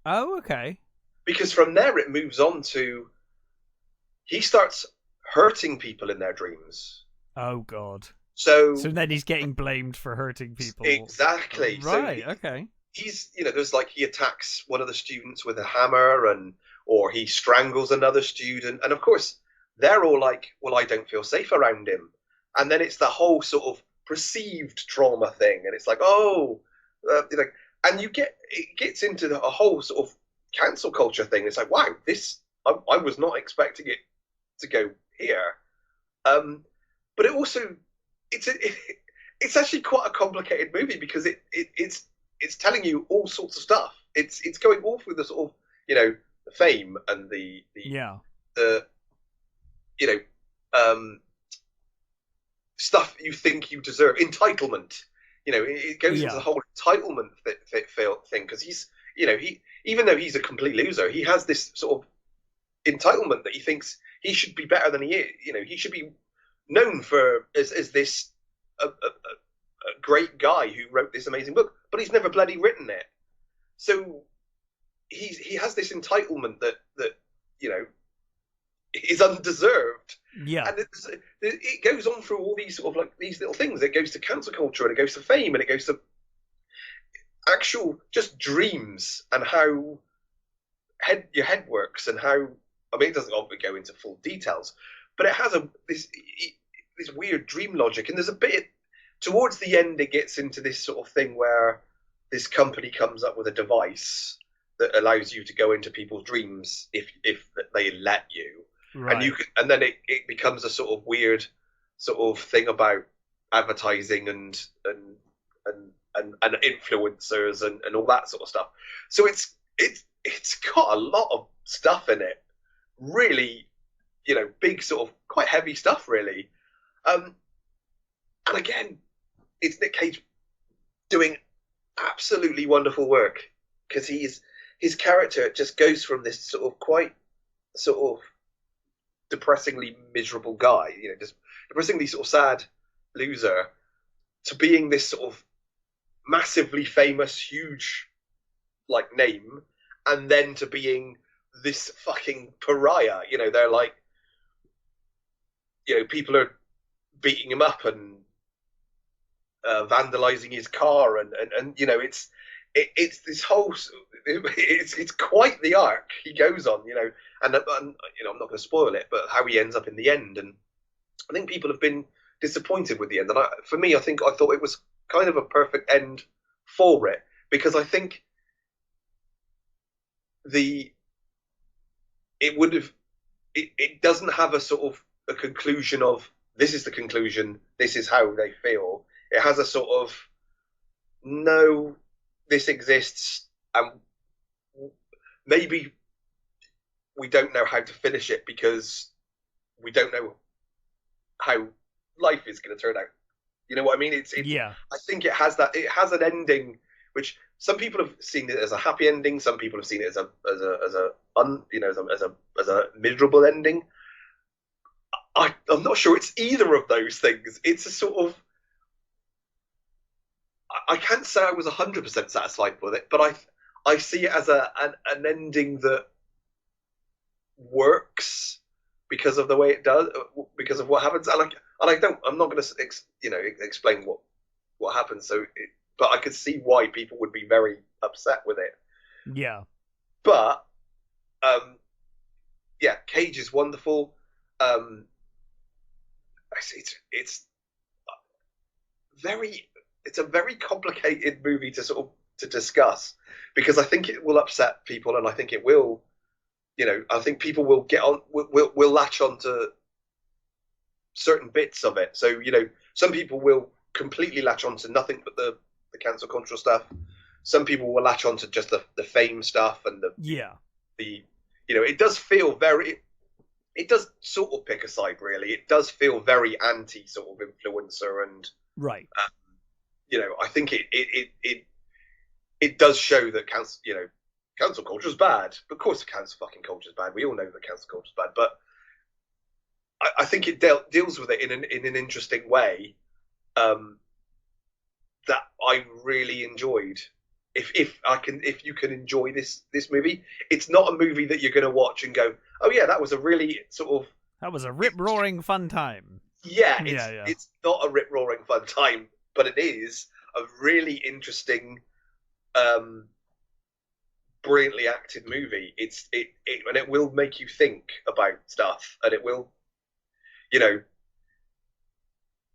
Oh, okay. Because from there it moves on to he starts hurting people in their dreams. Oh God. So then he's getting blamed for hurting people. Exactly. Right, so okay. He's there's like he attacks one of the students with a hammer or he strangles another student, and of course they're all like, well, I don't feel safe around him. And then it's the whole sort of perceived trauma thing, and it's like, and it gets into a whole sort of cancel culture thing. It's like, wow, I was not expecting it to go here. But it also it's actually quite a complicated movie because it's telling you all sorts of stuff. It's going all through the sort of the fame and the stuff you think you deserve, entitlement. It goes into the whole entitlement thing because he's even though he's a complete loser, he has this sort of entitlement that he thinks he should be better than he is. He should be known for as this a great guy who wrote this amazing book, but he's never bloody written it. So he has this entitlement that is undeserved. Yeah. And it goes on through all these sort of like these little things. It goes to cancel culture, and it goes to fame, and it goes to actual just dreams and how your head works, and how it doesn't obviously go into full details, but it has this weird dream logic. And there's a bit towards the end, it gets into this sort of thing where this company comes up with a device that allows you to go into people's dreams if they let you. Right. And then it becomes a sort of weird sort of thing about advertising and influencers and all that sort of stuff. So it's got a lot of stuff in it. Really, big sort of quite heavy stuff, really. And again, it's Nick Cage doing absolutely wonderful work because his character just goes from this sort of quite sort of depressingly miserable guy, just depressingly sort of sad loser, to being this sort of massively famous, huge like name, and then to being this fucking pariah. They're like, people are beating him up and vandalizing his car, and it's this whole it's quite the arc he goes on, and I'm not going to spoil it, but how he ends up in the end. And I think people have been disappointed with the end, and for me, I thought it was kind of a perfect end for it, because I think it doesn't have a sort of a conclusion of this is the conclusion, this is how they feel. It has a sort of, no, this exists, and maybe we don't know how to finish it because we don't know how life is going to turn out. You know what I mean? Yeah. I think it has that. It has an ending which some people have seen it as a happy ending. Some people have seen it as a miserable ending. I'm not sure it's either of those things. It's a sort of, I can't say I was 100% satisfied with it, but I see it as an ending that works because of the way it does, because of what happens. I'm not going to explain what happens. But I could see why people would be very upset with it. Yeah. But Cage is wonderful. it's very it's a very complicated movie to sort of to discuss, because I think it will upset people, and I think it will, I think people will get on, will latch on to certain bits of it. So, some people will completely latch on to nothing but the cancel cultural stuff. Some people will latch on to just the fame stuff and it does feel very, it does sort of pick a side, really. It does feel very anti sort of influencer, and right. I think it does show that cancel culture is bad. Of course, cancel fucking culture is bad. We all know that cancel culture is bad, but I think it deals with it in an interesting way that I really enjoyed. If you can enjoy this movie, it's not a movie that you're going to watch and go, oh yeah, that was a really that was a rip roaring fun time. Yeah, it's not a rip roaring fun time, but it is a really interesting, brilliantly acted movie. And it will make you think about stuff, and it will,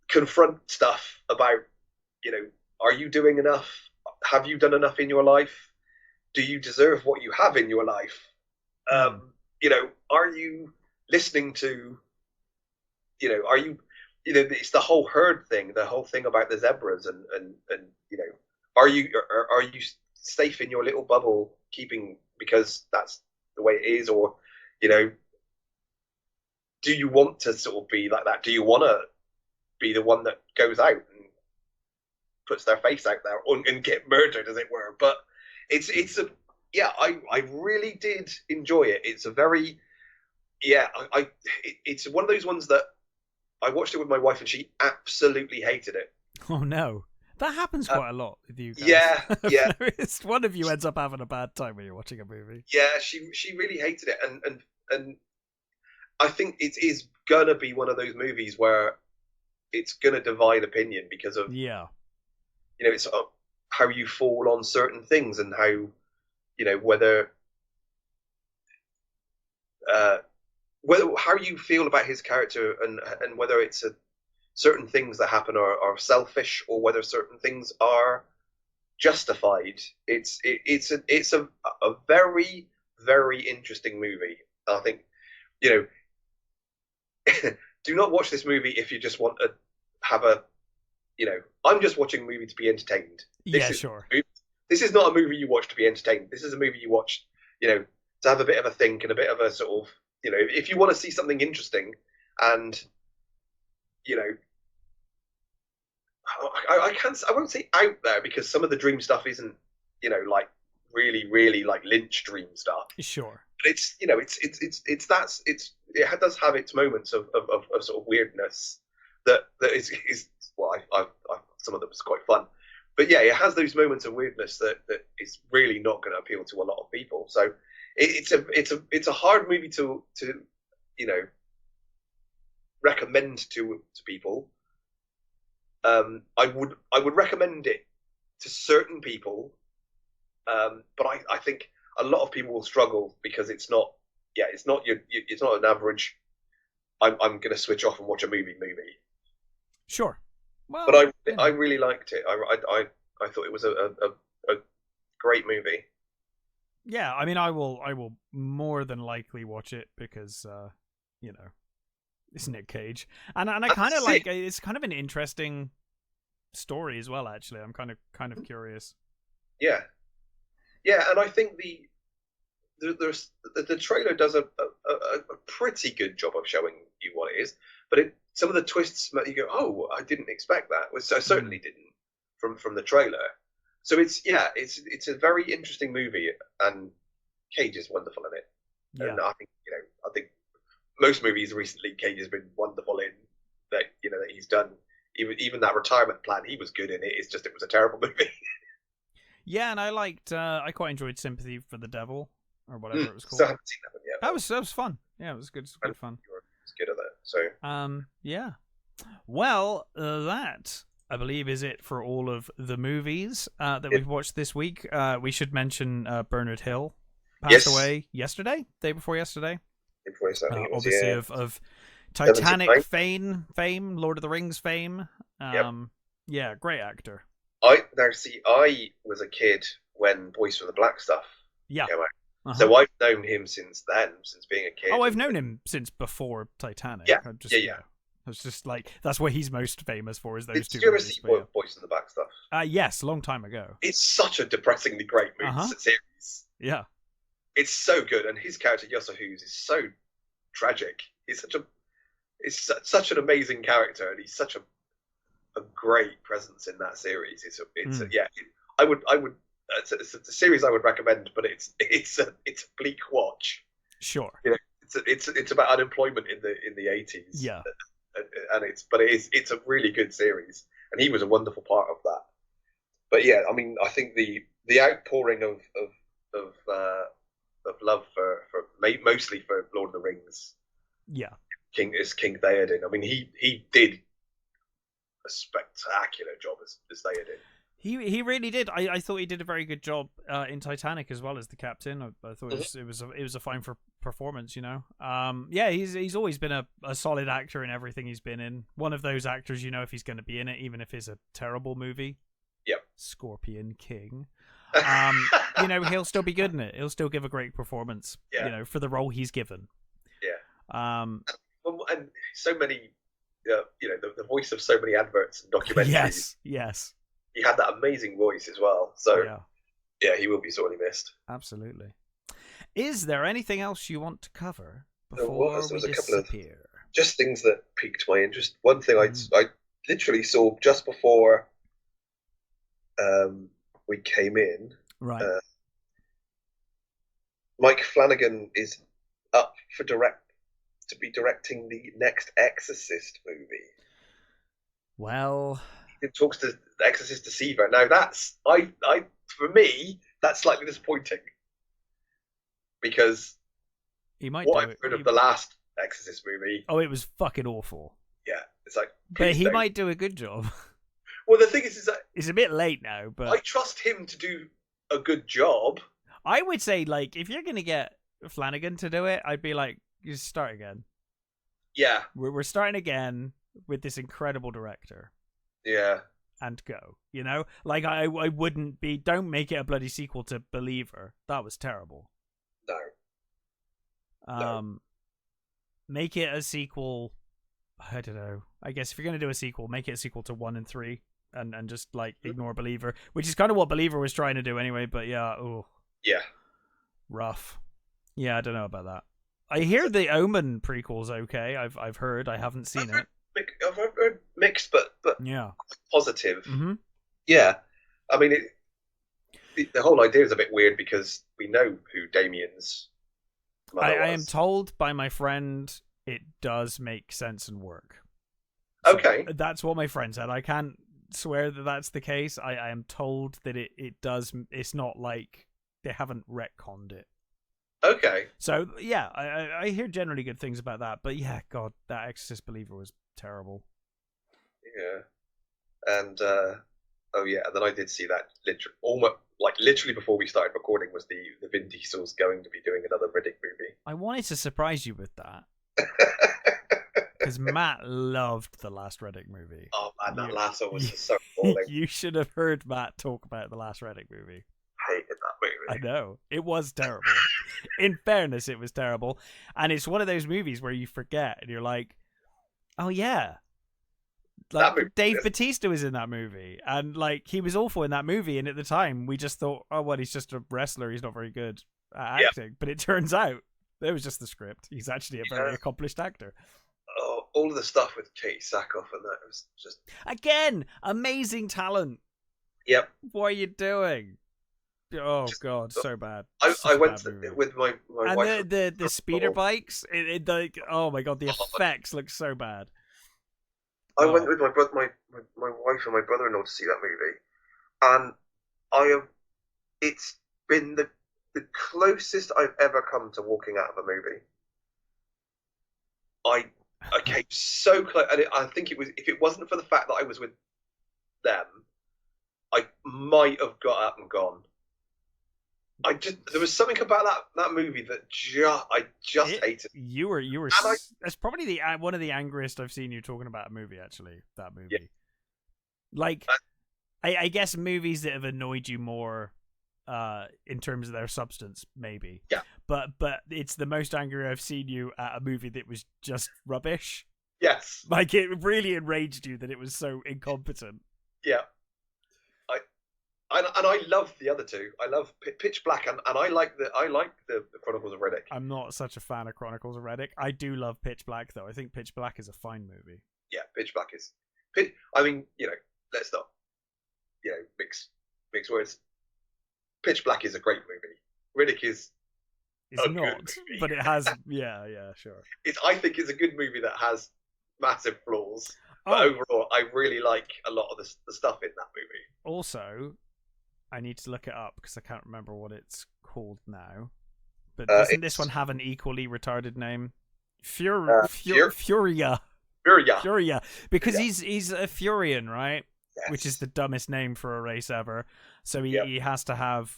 confront stuff about, are you doing enough? Have you done enough in your life? Do you deserve what you have in your life? Are you listening to, are you, it's the whole herd thing, the whole thing about the zebras, and are you safe in your little bubble, because that's the way it is, or, do you want to sort of be like that? Do you want to be the one that goes out and puts their face out there and get murdered, as it were? But it's I really did enjoy it. It's a very, it's one of those ones that I watched it with my wife and she absolutely hated it. Oh no. That happens quite a lot with you guys. Yeah. One of you ends up having a bad time when you're watching a movie. Yeah, she really hated it, and I think it is gonna be one of those movies where it's gonna divide opinion because of it's how you fall on certain things, and how whether how you feel about his character, and whether it's certain things that happen are selfish, or whether certain things are justified. It's a very, very interesting movie. I think, do not watch this movie if you just want to have I'm just watching a movie to be entertained. Sure. This is not a movie you watch to be entertained. This is a movie you watch, to have a bit of a think, and a bit of a sort of, if you want to see something interesting, and, I won't say out there, because some of the dream stuff isn't, like really, really like Lynch dream stuff. Sure. But it does have its moments of sort of weirdness that is well, I some of them is quite fun, but yeah, it has those moments of weirdness that is really not going to appeal to a lot of people. So it's a hard movie to recommend to people. I would recommend it to certain people, but I think a lot of people will struggle, because it's not an average I'm going to switch off and watch a movie. Sure. Well, but I really liked it. I thought it was a great movie. Yeah, I mean, I will more than likely watch it, because it's Nick Cage, and I kind of like, it's kind of an interesting story as well. Actually, I'm kind of curious. Yeah, and I think the trailer does a pretty good job of showing you what it is, but some of the twists you go, oh, I didn't expect that. I certainly didn't from the trailer. So it's a very interesting movie, and Cage is wonderful in it. Yeah. And I think most movies recently Cage has been wonderful in, that that he's done. Even that Retirement Plan, he was good in it. It's just it was a terrible movie. Yeah, and I quite enjoyed Sympathy for the Devil, or whatever it was called. I haven't seen that one yet. That was fun. Yeah, it was good. It was good fun. It's good at that. So yeah. Well, that I believe is it for all of the movies that we've watched this week. We should mention Bernard Hill passed away yesterday, day before yesterday. Obviously of Titanic fame, Lord of the Rings fame. Yep. Yeah, great actor. I was a kid when Boys from the Black stuff came out. So I've known him since then, since being a kid. Oh, I've known him since before Titanic. Yeah, yeah. It's just like that's what he's most famous for. Is those two? Did you ever see Boys from the Black stuff? Yes, a long time ago. It's such a depressingly great series. Yeah, it's so good, and his character Yossa Hughes is so tragic. He's such an amazing character, and he's such a great presence in that series. I would it's a series I would recommend, but it's a bleak watch. Sure. You know, it's about unemployment in the 80s. Yeah. And it's a really good series, and he was a wonderful part of that. But yeah, I mean, I think the outpouring of love for mostly for Lord of the Rings. Yeah. King Theoden. I mean, he did a spectacular job as Theoden. He really did. I thought he did a very good job in Titanic as well as the captain. I thought it was a fine performance, you know. Yeah, he's always been a solid actor in everything he's been in. One of those actors, you know, if he's going to be in it, even if it's a terrible movie. Yep. Scorpion King. You know, he'll still be good in it. He'll still give a great performance. Yeah. You know, for the role he's given. Yeah. And so many, you know, the voice of so many adverts and documentaries. Yes. He had that amazing voice as well. So, yeah, he will be sorely missed. Absolutely. Is there anything else you want to cover before we disappear? Just things that piqued my interest. One thing I literally saw just before we came in. Right. Mike Flanagan is up for to be directing the next Exorcist movie. Well, it talks to the Exorcist Deceiver. Now that's for me that's slightly disappointing because I've heard of the last Exorcist movie. Oh, it was fucking awful. Yeah, it's like. But he might do a good job. Well, the thing is that it's a bit late now, but I trust him to do a good job. I would say, like, if you're gonna get Flanagan to do it, I'd be like, just start again. Yeah, we're starting again with this incredible director. Yeah, and go. You know, like I wouldn't be. Don't make it a bloody sequel to Believer. That was terrible. No. Make it a sequel. I don't know. I guess if you're gonna do a sequel, make it a sequel to 1 and 3, and just like ignore Believer, which is kind of what Believer was trying to do anyway. But yeah, rough. Yeah, I don't know about that. I hear the Omen prequel's okay. I've heard. I haven't seen it. I've heard mixed, but yeah, positive. Mm-hmm. Yeah, I mean, the whole idea is a bit weird because we know who Damien's mother was. I am told by my friend it does make sense and work. Okay, so that's what my friend said. I can't swear that that's the case. I am told that it does. It's not like they haven't retconned it. Okay. So yeah, I hear generally good things about that, but yeah, God, that Exorcist Believer was terrible. Yeah, and and then I did see that literally before we started recording was the Vin Diesel's going to be doing another Riddick movie. I wanted to surprise you with that because Matt loved the last Riddick movie. Oh man, that last one was just so appalling. You should have heard Matt talk about the last Riddick movie. I hated that movie. I know, it was terrible. In fairness, it was terrible, and it's one of those movies where you forget and you're like, oh yeah, like Dave Bautista was in that movie, and like he was awful in that movie, and at the time we just thought, oh well, he's just a wrestler, he's not very good at acting. But it turns out it was just the script. He's actually a very accomplished actor. Oh, all of the stuff with Katie Sackhoff and that was just again amazing talent. Yep. What are you doing? Oh God, so bad. I went with my wife. And the speeder bikes, oh my God, the effects look so bad. I went with my wife and my brother-in-law to see that movie, and it's been the closest I've ever come to walking out of a movie. I came so close, and I think it was, if it wasn't for the fact that I was with them, I might have got up and gone. there was something about that movie that I just hated. You were. That's probably the one of the angriest I've seen you talking about a movie. Actually, that movie. Yeah. Like, I guess movies that have annoyed you more, in terms of their substance, maybe. Yeah. But it's the most angry I've seen you at a movie that was just rubbish. Yes. Like, it really enraged you that it was so incompetent. Yeah. I love the other two. I love Pitch Black, and I like the Chronicles of Riddick. I'm not such a fan of Chronicles of Riddick. I do love Pitch Black, though. I think Pitch Black is a fine movie. Yeah, Pitch Black is. I mean, let's not, mix words. Pitch Black is a great movie. Riddick is. It's not, but it has. Yeah, sure. I think it's a good movie that has massive flaws. But overall, I really like a lot of the stuff in that movie. Also, I need to look it up because I can't remember what it's called now. But doesn't this one have an equally retarded name? Furia. Furia. Because he's a Furian, right? Yes. Which is the dumbest name for a race ever. So he has to have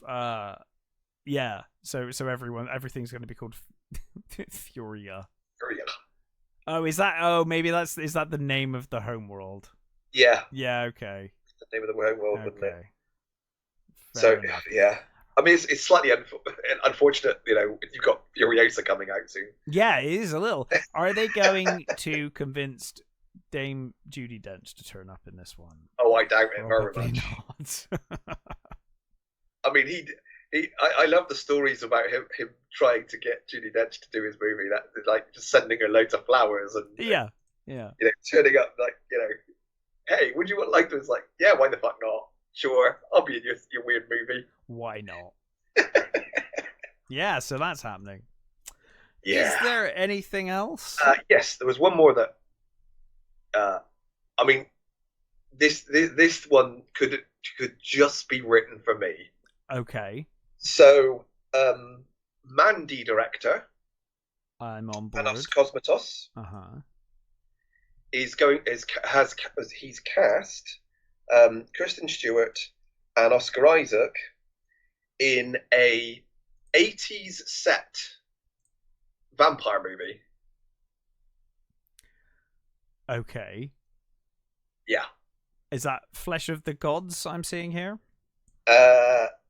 So everything's going to be called Furia. Furia. Oh, is that the name of the homeworld? Yeah. Yeah. Okay. The name of the homeworld, wouldn't it? Fair so enough. Yeah. I mean, it's slightly unfortunate, you've got Furiosa coming out soon. Yeah, it is a little. Are they going to convince Dame Judi Dench to turn up in this one? Oh, I doubt it very Probably much. Not. I mean, I love the stories about him trying to get Judi Dench to do his movie. That like just sending her loads of flowers and turning up hey, would you like this? Like, yeah, why the fuck not? Sure, I'll be in your weird movie. Why not? Yeah, so that's happening. Yeah. Is there anything else? Yes, there was one more that. I mean, this one could just be written for me. Okay. So, Mandy director. I'm on board. Panos Cosmatos. He's cast Kristen Stewart and Oscar Isaac in a 80s set vampire movie. Okay. Yeah. Is that Flesh of the Gods I'm seeing here?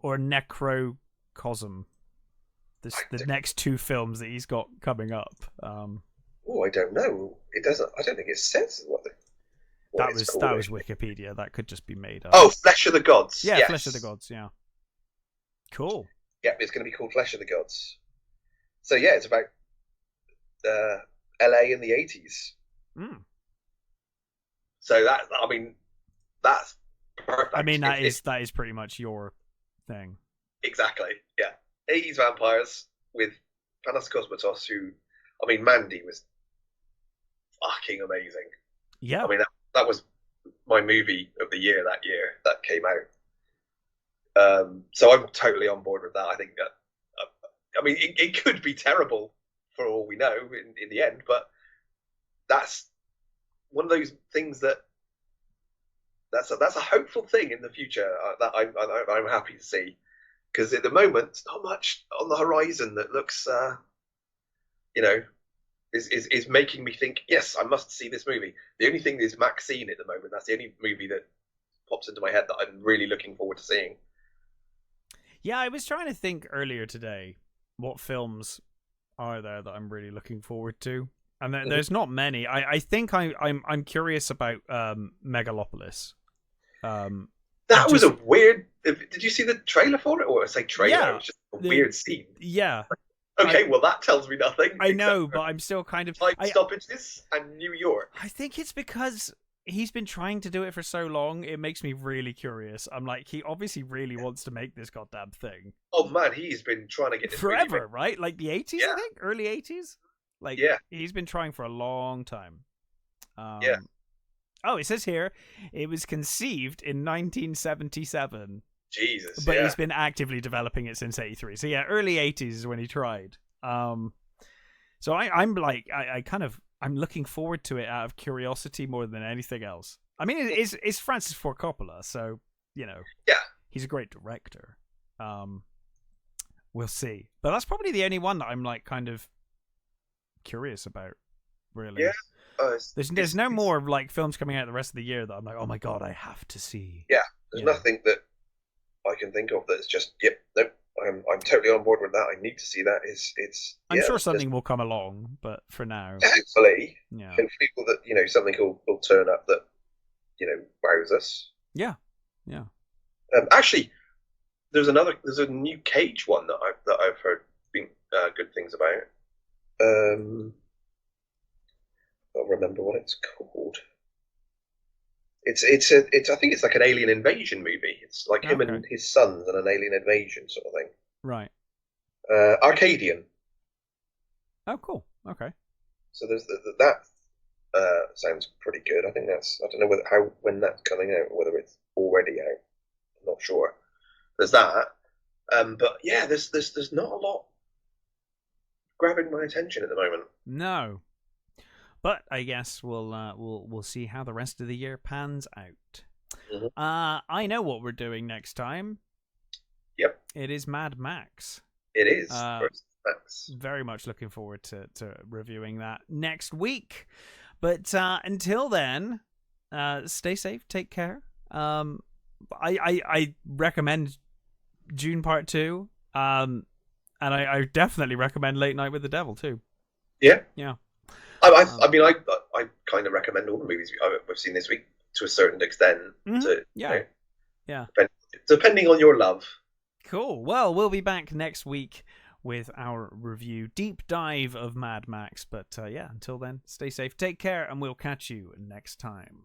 Or Necrocosm? The next two films that he's got coming up. Oh, I don't know. It doesn't. I don't think it says what that was Wikipedia. That could just be made up. Oh, Flesh of the Gods. Yeah, yes. Flesh of the Gods. Yeah. Cool. Yeah, it's going to be called Flesh of the Gods. So yeah, it's about LA in the 80s. So that's perfect. I mean, that is pretty much your thing. Exactly. Yeah, 80s vampires with Panos Cosmatos, who, I mean, Mandy was fucking amazing. Yeah. I mean, that was my movie of the year that came out. So I'm totally on board with that. I think that, I mean, it could be terrible for all we know in the end, but that's one of those things that's a hopeful thing in the future that I'm happy to see, because at the moment, not much on the horizon that looks, is making me think, yes, I must see this movie. The only thing is Maxine at the moment. That's the only movie that pops into my head that I'm really looking forward to seeing. Yeah, I was trying to think earlier today, what films are there that I'm really looking forward to? And there's not many. I think I'm curious about Megalopolis. That was a weird. Did you see the trailer for it, or say trailer? Yeah, it was just a weird scene. Yeah. Okay, well that tells me nothing. I know, but I'm still kind of time stoppages and New York. I think it's because he's been trying to do it for so long. It makes me really curious. I'm like, he obviously really wants to make this goddamn thing. Oh man, he's been trying to get this forever, right? Like the 80s, yeah. I think, early 80s. Like, yeah, he's been trying for a long time. Yeah. Oh, it says here it was conceived in 1977. Jesus. But he's been actively developing it since 83. So yeah, early 80s is when he tried. So I'm looking forward to it out of curiosity more than anything else. I mean, it's Francis Ford Coppola, so yeah, he's a great director. we'll see. But that's probably the only one that I'm like kind of curious about, really. Yeah. There's no more like films coming out the rest of the year that I'm like, oh my god, I have to see. Yeah, there's nothing that I can think of that's just nope. I'm totally on board with that. I need to see that. I'm sure something will come along, but for now, hopefully, yeah, that something will turn up that wows us. Yeah, yeah. Actually, there's a new Cage one that I've heard good things about. I don't remember what it's called. It's I think it's like an alien invasion movie. It's like him and his sons and an alien invasion sort of thing. Right. Arcadian. Oh, cool. Okay. So there's that. Sounds pretty good. I think I don't know when that's coming out, or whether it's already out. I'm not sure. There's that. But yeah, there's not a lot grabbing my attention at the moment. No. But I guess we'll see how the rest of the year pans out. Mm-hmm. I know what we're doing next time. Yep. It is Mad Max. It is. Max. Very much looking forward to reviewing that next week. But until then, stay safe, take care. I recommend Dune Part 2. And I definitely recommend Late Night with the Devil too. Yeah. Yeah. I mean, I kind of recommend all the movies we've seen this week to a certain extent. Mm-hmm. Yeah. Depending on your love. Cool. Well, we'll be back next week with our review deep dive of Mad Max. But until then, stay safe, take care, and we'll catch you next time.